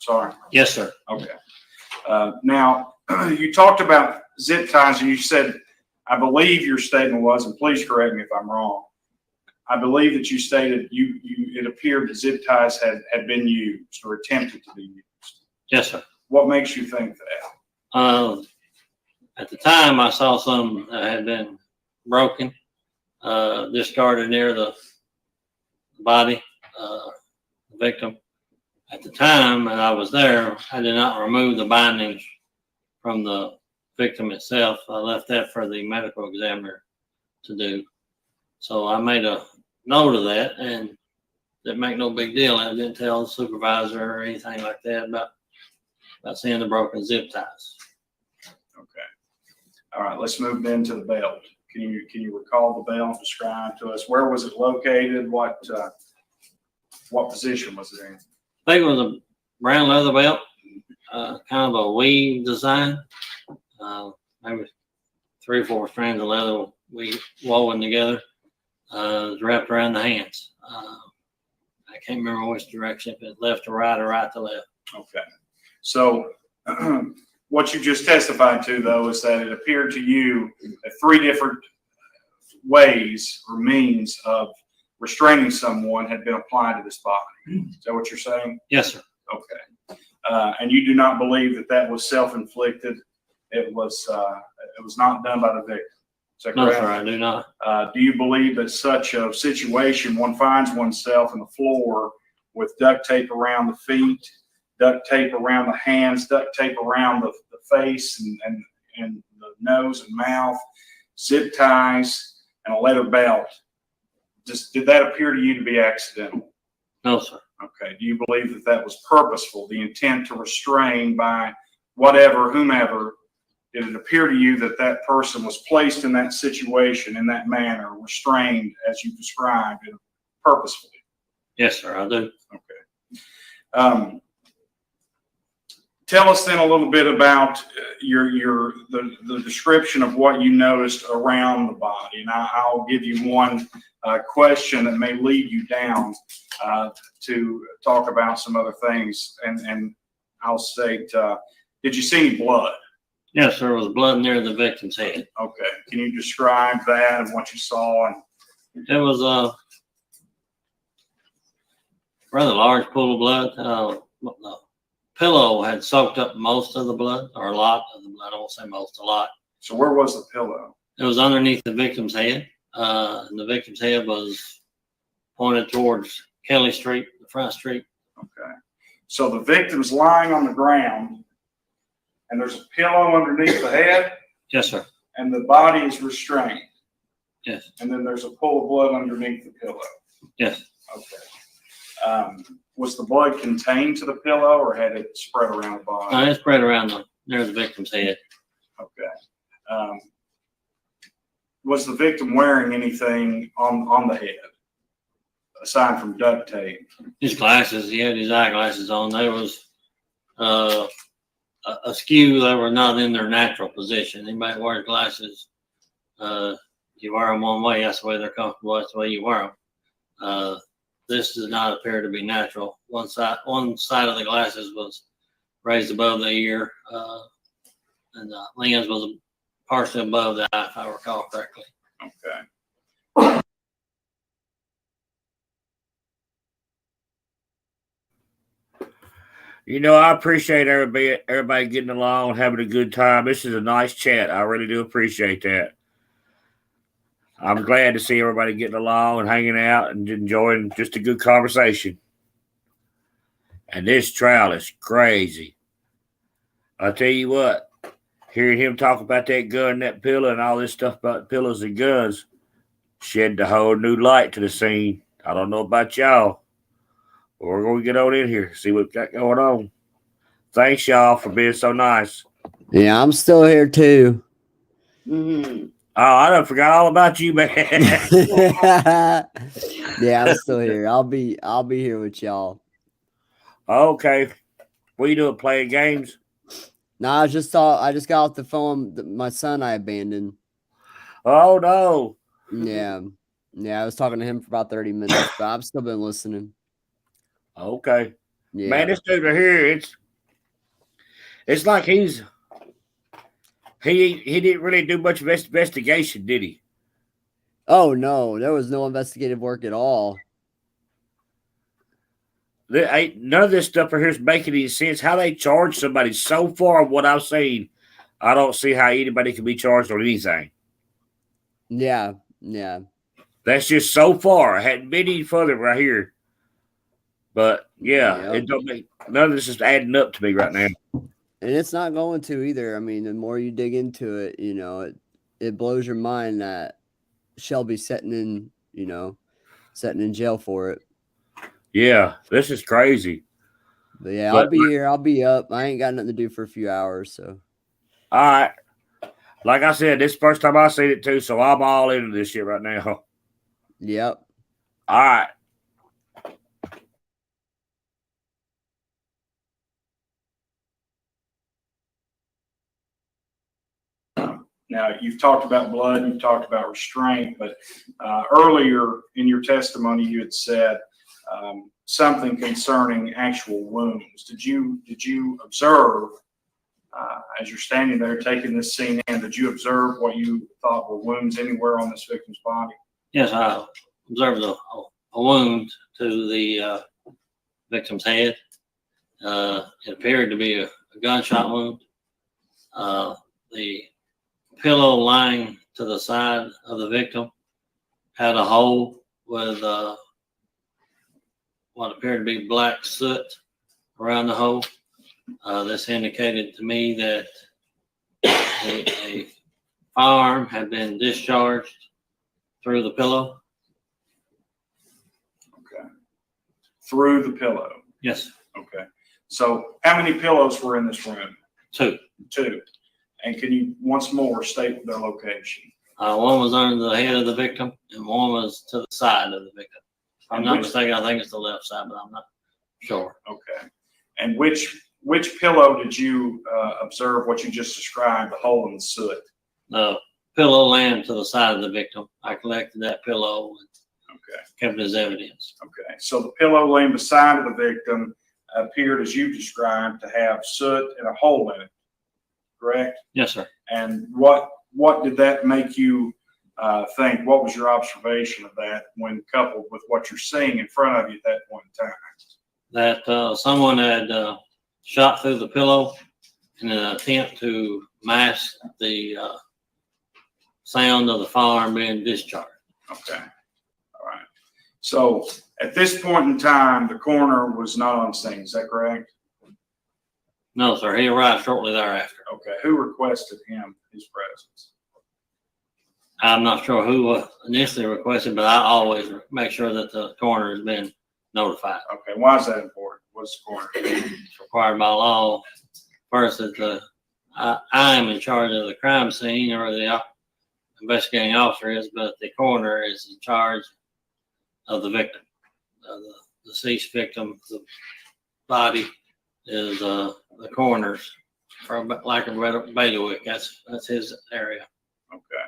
Sorry. Yes, sir. Okay. Now, you talked about zip ties, and you said, I believe your statement was, and please correct me if I'm wrong, I believe that you stated it appeared that zip ties had been used or attempted to be used. Yes, sir. What makes you think that? At the time, I saw some that had been broken, discarded near the body, the victim. At the time that I was there, I did not remove the bindings from the victim itself. I left that for the medical examiner to do. So I made a note of that and didn't make no big deal. I didn't tell the supervisor or anything like that about seeing the broken zip ties. Okay. All right, let's move then to the belt. Can you recall the belt? Describe to us, where was it located? What position was it in? I think it was a brown leather belt, kind of a weave design. Maybe 3 or 4 strands of leather woven together, wrapped around the hands. I can't remember which direction, if it's left to right or right to left. Okay. So what you just testified to, though, is that it appeared to you that 3 different ways or means of restraining someone had been applied to this body. Is that what you're saying? Yes, sir. Okay. And you do not believe that that was self-inflicted? It was not done by the victim. Is that correct? No, sir, I do not. Do you believe that such a situation, one finds oneself on the floor with duct tape around the feet, duct tape around the hands, duct tape around the face and the nose and mouth, zip ties, and a leather belt? Did that appear to you to be accidental? No, sir. Okay. Do you believe that that was purposeful, the intent to restrain by whatever, whomever? Did it appear to you that that person was placed in that situation in that manner, restrained as you described, purposefully? Yes, sir, I do. Okay. Tell us then a little bit about the description of what you noticed around the body, and I'll give you one question that may lead you down to talk about some other things, and I'll state, did you see any blood? Yes, there was blood near the victim's head. Okay. Can you describe that and what you saw? It was a rather large pool of blood. The pillow had soaked up most of the blood, or a lot of the blood. I won't say most, a lot. So where was the pillow? It was underneath the victim's head. And the victim's head was pointed towards Kelly Street, the front street. Okay. So the victim's lying on the ground, and there's a pillow underneath the head? Yes, sir. And the body is restrained? Yes. And then there's a pool of blood underneath the pillow? Yes. Okay. Was the blood contained to the pillow, or had it spread around the body? It spread around near the victim's head. Okay. Was the victim wearing anything on the head, aside from duct tape? His glasses, he had his eyeglasses on. They was askew. They were not in their natural position. Anybody wears glasses, you wear them one way, that's the way they're comfortable, that's the way you wear them. This does not appear to be natural. One side of the glasses was raised above the ear, and the lens was partially above the eye, if I recall correctly. Okay. You know, I appreciate everybody getting along and having a good time. This is a nice chat. I really do appreciate that. I'm glad to see everybody getting along and hanging out and enjoying just a good conversation. And this trial is crazy. I'll tell you what, hearing him talk about that gun, that pillow, and all this stuff about pillows and guns shed a whole new light to the scene. I don't know about y'all, but we're going to get on in here, see what got going on. Thanks, y'all, for being so nice. Yeah, I'm still here, too. Mm-hmm. Oh, I done forgot all about you, man. Yeah, I'm still here. I'll be here with y'all. Okay. What you doing, playing games? No, I just got off the phone. My son I abandoned. Oh, no. Yeah. Yeah, I was talking to him for about 30 minutes, but I've still been listening. Okay. Yeah. Man, this dude right here, it's like he didn't really do much investigation, did he? Oh, no. There was no investigative work at all. None of this stuff right here is making any sense. How they charge somebody so far of what I've seen, I don't see how anybody can be charged on anything. Yeah, yeah. That's just so far. I hadn't been any further right here. But yeah, It don't make none of this is adding up to me right now. And it's not going to either. I mean, the more you dig into it, it blows your mind that Shelby's sitting in jail for it. Yeah, this is crazy. But yeah, I'll be here. I'll be up. I ain't got nothing to do for a few hours, so. All right. Like I said, this is the first time I've seen it too, so I'm all into this shit right now. Yep. All right. Now, you've talked about blood, you've talked about restraint, but earlier in your testimony, you had said something concerning actual wounds. Did you observe As you're standing there taking this scene in, did you observe what you thought were wounds anywhere on this victim's body? Yes, I observed a wound to the victim's head. It appeared to be a gunshot wound. The pillow lying to the side of the victim had a hole with what appeared to be black soot around the hole. This indicated to me that a firearm had been discharged through the pillow. Okay. Through the pillow? Yes. Okay. So how many pillows were in this room? Two. Two. And can you once more state their location? One was under the head of the victim, and one was to the side of the victim. If I'm not mistaken, I think it's the left side, but I'm not sure. Okay. And which pillow did you observe what you just described, the hole in the soot? The pillow laying to the side of the victim. I collected that pillow and kept it as evidence. Okay. So the pillow laying beside of the victim appeared, as you described, to have soot and a hole in it, correct? Yes, sir. And what did that make you think? What was your observation of that when coupled with what you're seeing in front of you at that point in time? That someone had shot through the pillow in an attempt to mask the sound of the firearm being discharged. Okay. All right. So at this point in time, the coroner was not on scene. Is that correct? No, sir. He arrived shortly thereafter. Okay. Who requested his presence? I'm not sure who initially requested, but I always make sure that the coroner has been notified. Okay. Why is that important? What's the coroner? It's required by law. First, that I am in charge of the crime scene, or the investigating officer is, but the coroner is in charge of the victim. The deceased victim, the body is the coroner's, for lack of a better bailiwick. That's his area. Okay.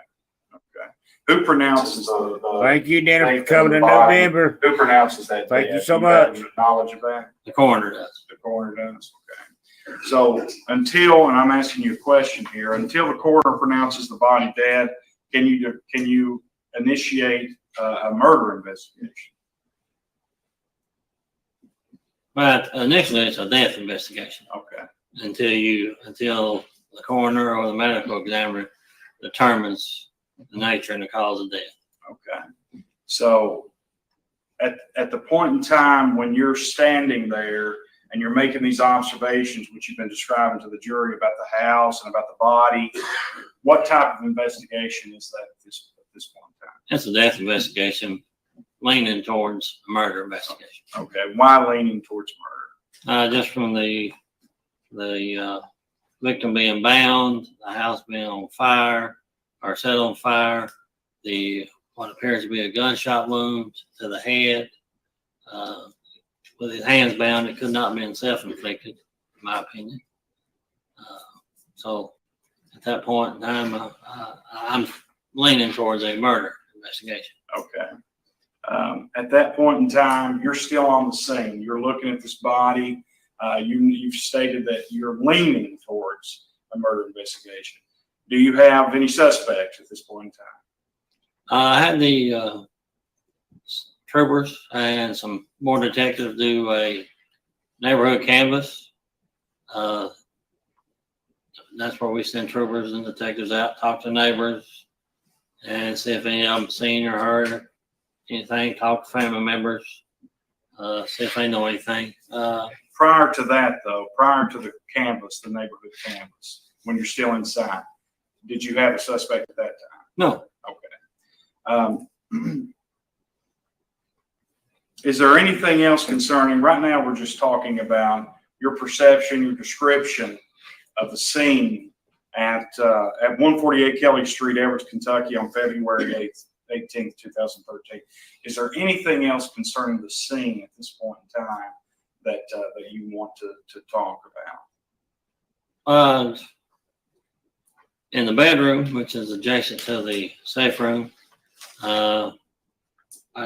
Okay. Who pronounces the Thank you, Dennis, for coming in November. Who pronounces that? Thank you so Do have much. knowledge of that? The coroner does. The coroner does. Okay. So until, and I'm asking you a question here, until the coroner pronounces the body dead, can you initiate a murder investigation? But initially, it's a death investigation. Okay. Until the coroner or the medical examiner determines the nature and the cause of death. Okay. So at the point in time when you're standing there and you're making these observations, which you've been describing to the jury about the house and about the body, what type of investigation is that at this point in time? It's a death investigation leaning towards a murder investigation. Okay. Why leaning towards murder? Just from the victim being bound, the house being on fire or set on fire, what appears to be a gunshot wound to the head. With his hands bound, it could not have been self-inflicted, in my opinion. So at that point in time, I'm leaning towards a murder investigation. Okay. At that point in time, you're still on the scene. You're looking at this body. You've stated that you're leaning towards a murder investigation. Do you have any suspects at this point in time? I had the troopers and some more detectives do a neighborhood canvass. That's where we send troopers and detectives out, talk to neighbors, and see if any of them seen or heard anything, talk to family members, see if they know anything. Prior to that, though, prior to the canvass, the neighborhood canvass, when you're still inside, did you have a suspect at that time? No. Okay. Is there anything else concerning, right now we're just talking about your perception, your description of the scene at 148 Kelly Street, Everett, Kentucky on February 18th, 2013. Is there anything else concerning the scene at this point in time that you want to talk about? In the bedroom, which is adjacent to the safe room, I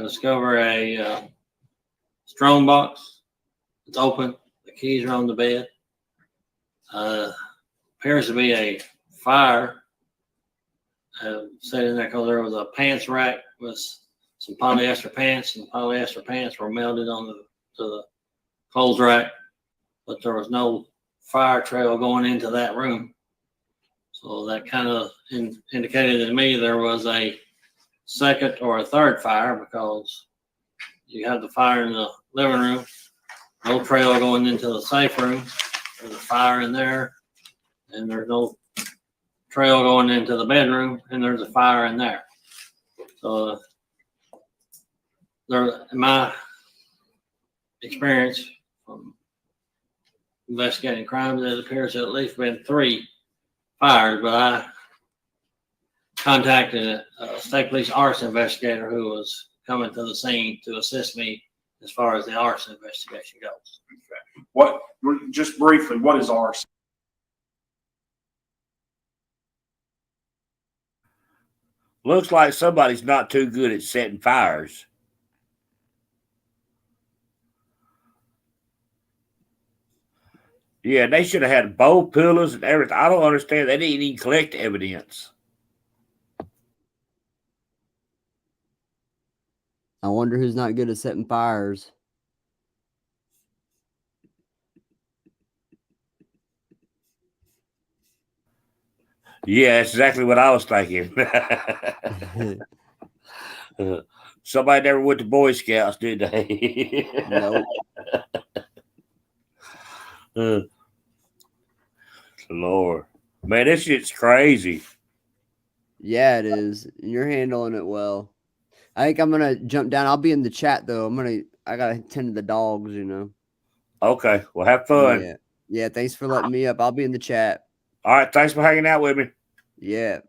discover a strong box. It's open. The keys are on the bed. appears to be a fire set in there because there was a pants rack with some polyester pants, and the polyester pants were melted on to the clothes rack, but there was no fire trail going into that room. So that kind of indicated to me there was a second or a third fire, because you have the fire in the living room, no trail going into the safe room. There's a fire in there, and there's no trail going into the bedroom, and there's a fire in there. So there, in my experience from investigating crimes, it appears to at least been 3 fires, but I contacted a state police arson investigator who was coming to the scene to assist me as far as the arson investigation goes. Okay. What, just briefly, what is arson? Looks like somebody's not too good at setting fires. Yeah, they should have had bowl pillars and everything. I don't understand. They didn't even collect evidence. I wonder who's not good at setting fires. Yeah, that's exactly what I was thinking. Somebody never went to Boy Scouts, did they? Nope. Lord. Man, this shit's crazy. Yeah, it is. You're handling it well. I think I'm gonna jump down. I'll be in the chat though. I gotta tend to the dogs, you know. Okay. Well, have fun. Yeah. Yeah, thanks for letting me up. I'll be in the chat. All right. Thanks for hanging out with me. Yeah.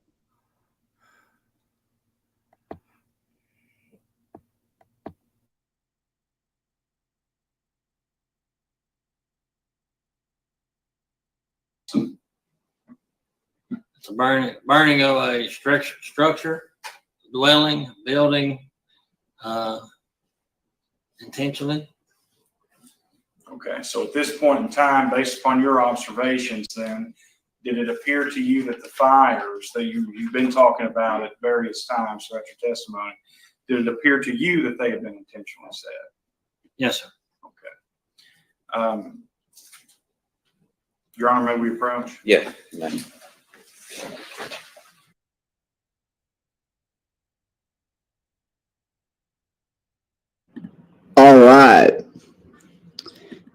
It's a burning of a structure, dwelling, building, intentionally. Okay, so at this point in time, based upon your observations, then, did it appear to you that the fires that you've been talking about at various times throughout your testimony, did it appear to you that they had been intentionally set? Yes, sir. Okay. Your Honor, may we approach? Yes. All right.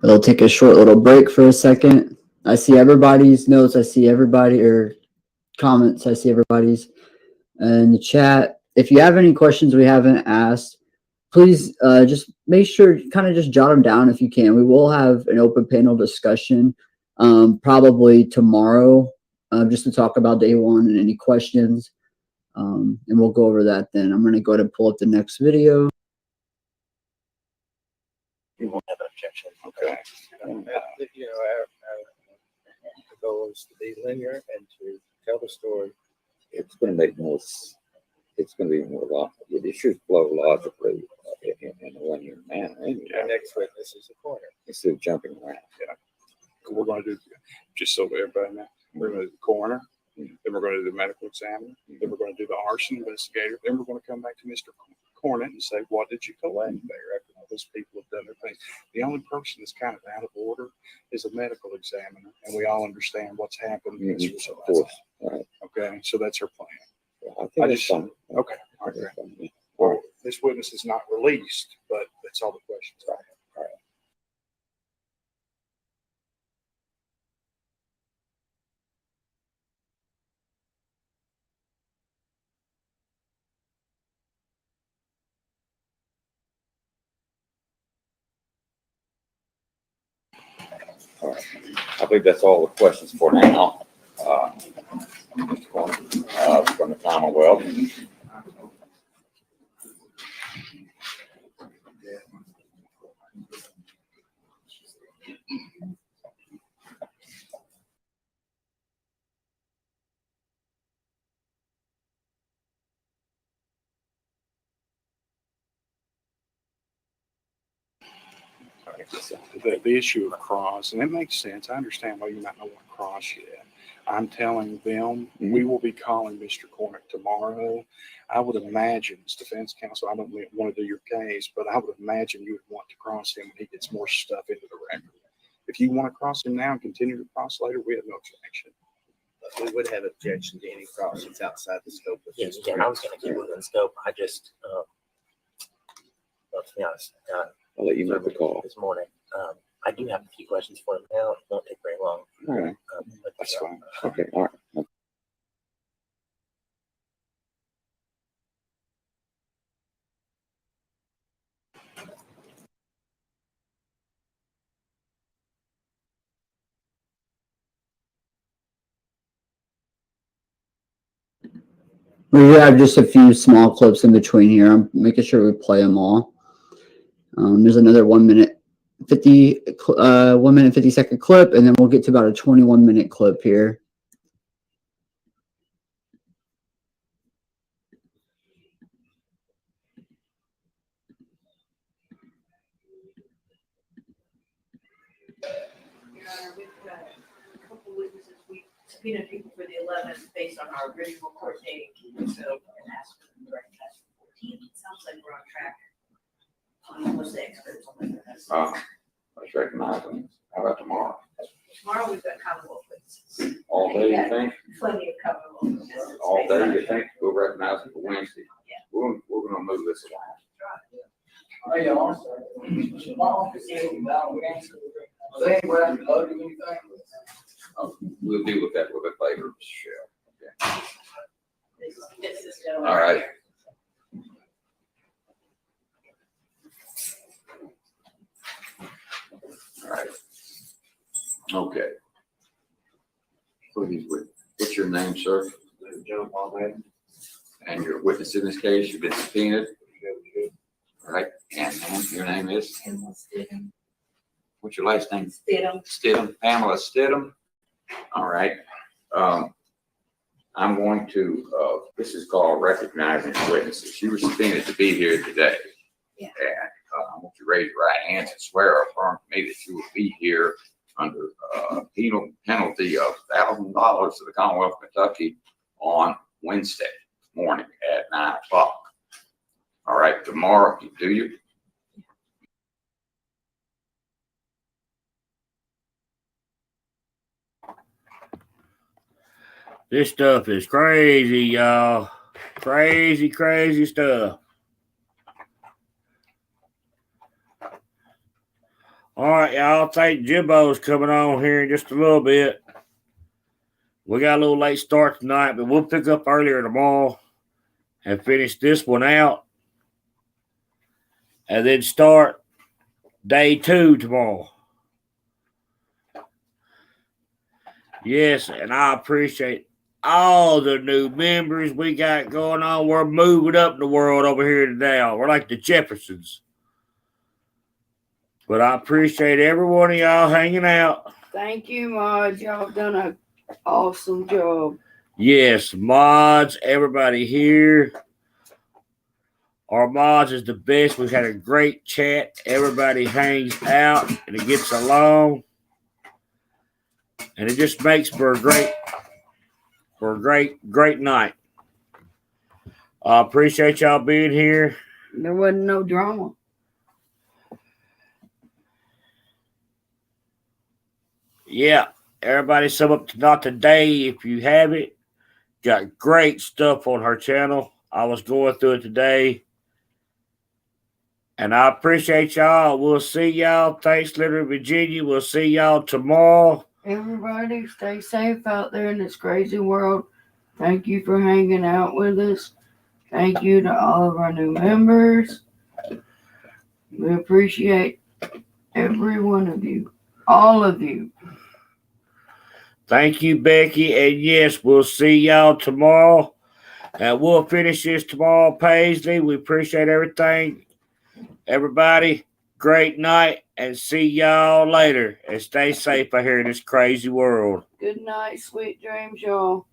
We'll take a short little break for a second. I see everybody's notes. I see everybody or comments. I see everybody's in the chat. If you have any questions we haven't asked, please just make sure kind of just jot them down if you can. We will have an open panel discussion probably tomorrow just to talk about day 1 and any questions. And we'll go over that then. I'm going to go ahead and pull up the next video. You won't have an objection. Okay. You know, our goal is to be linear and to tell the story. It's going to make more. It's going to be more logical. It should flow logically in a linear manner. Anyway. Our next witness is a coroner. Instead of jumping around. Yeah. We're going to do, just so everybody knows, we're going to do the coroner, then we're going to do the medical examiner, then we're going to do the arson investigator, then we're going to come back to Mr. Cornett and say, what did you collect there after all those people have done their things? The only person that's kind of out of order is a medical examiner, and we all understand what's happened. Of course. Right. Okay, so that's our plan. I think that's fine. Okay. All right. Well, this witness is not released, but that's all the questions I have. All right. All right. I believe that's all the questions for now. From the Commonwealth. The issue of cross, and it makes sense. I understand why you might not want to cross yet, I'm telling them we will be calling Mr. Cornick tomorrow. I would imagine, as defense counsel, I don't want to do your case, but I would imagine you would want to cross him when he gets more stuff into the record. If you want to cross him now and continue to cross later, we have no objection. But we would have objection to any crossings outside the scope of Yes, I was going to keep within scope. I just, well, to be honest, I'll let you make the call. This morning. I do have a few questions for him now. It won't take very long. All right. That's fine. Okay. All right. We have just a few small clips in between here. I'm making sure we play them all. There's another 1 minute 50 second clip, and then we'll get to about a 21-minute clip here. Your Honor, we've got a couple witnesses. We subpoenaed people for the 11th based on our original court date. So, and asked for them to recognize the 14th. It sounds like we're on track. Most of the experts on that. Let's recognize them. How about tomorrow? Tomorrow we've got Commonwealth witnesses. All day, you think? Plenty of Commonwealth witnesses. All day, you think? We'll recognize them for Wednesday. Yeah. We're going to move this along. Hey, y'all. We'll deal with that a little bit later, Mr. Shell. This is gonna All right. All right. Okay. What's your name, sir? Joe Palmer. And you're a witness in this case. You've been subpoenaed. All right. And your name is? What's your last name? Stidham. Stidham. Pamela Stidham. All right. I'm going to, this is called recognizing witnesses. You were subpoenaed to be here today. Yeah. And I want you to raise your right hands and swear or affirm to me that you will be here under penal penalty of $1,000 to the Commonwealth of Kentucky on Wednesday morning at 9 o'clock. All right, tomorrow, do you? This stuff is crazy, y'all. Crazy, crazy stuff. All right, y'all. I think Jimbo's coming on here in just a little bit. We got a little late start tonight, but we'll pick up earlier tomorrow and finish this one out. And then start day 2 tomorrow. Yes, and I appreciate all the new members we got going on. We're moving up the world over here today. We're like the Jeffersons. But I appreciate every one of y'all hanging out. Thank you, Marge. Y'all have done an awesome job. Yes, mods, everybody here. Our mods is the best. We've had a great chat. Everybody hangs out and it gets along. And it just makes for a great night. I appreciate y'all being here. There wasn't no drama. Yeah, everybody sum up to Not Today if you have it. Got great stuff on her channel. I was going through it today. And I appreciate y'all. We'll see y'all. Thanks, Liberty, Virginia. We'll see y'all tomorrow. Everybody stay safe out there in this crazy world. Thank you for hanging out with us. Thank you to all of our new members. We appreciate every one of you. All of you. Thank you, Becky. And yes, we'll see y'all tomorrow. And we'll finish this tomorrow, Paisley. We appreciate everything. Everybody, great night. And see y'all later. And stay safe out here in this crazy world. Good night, sweet dreams, y'all.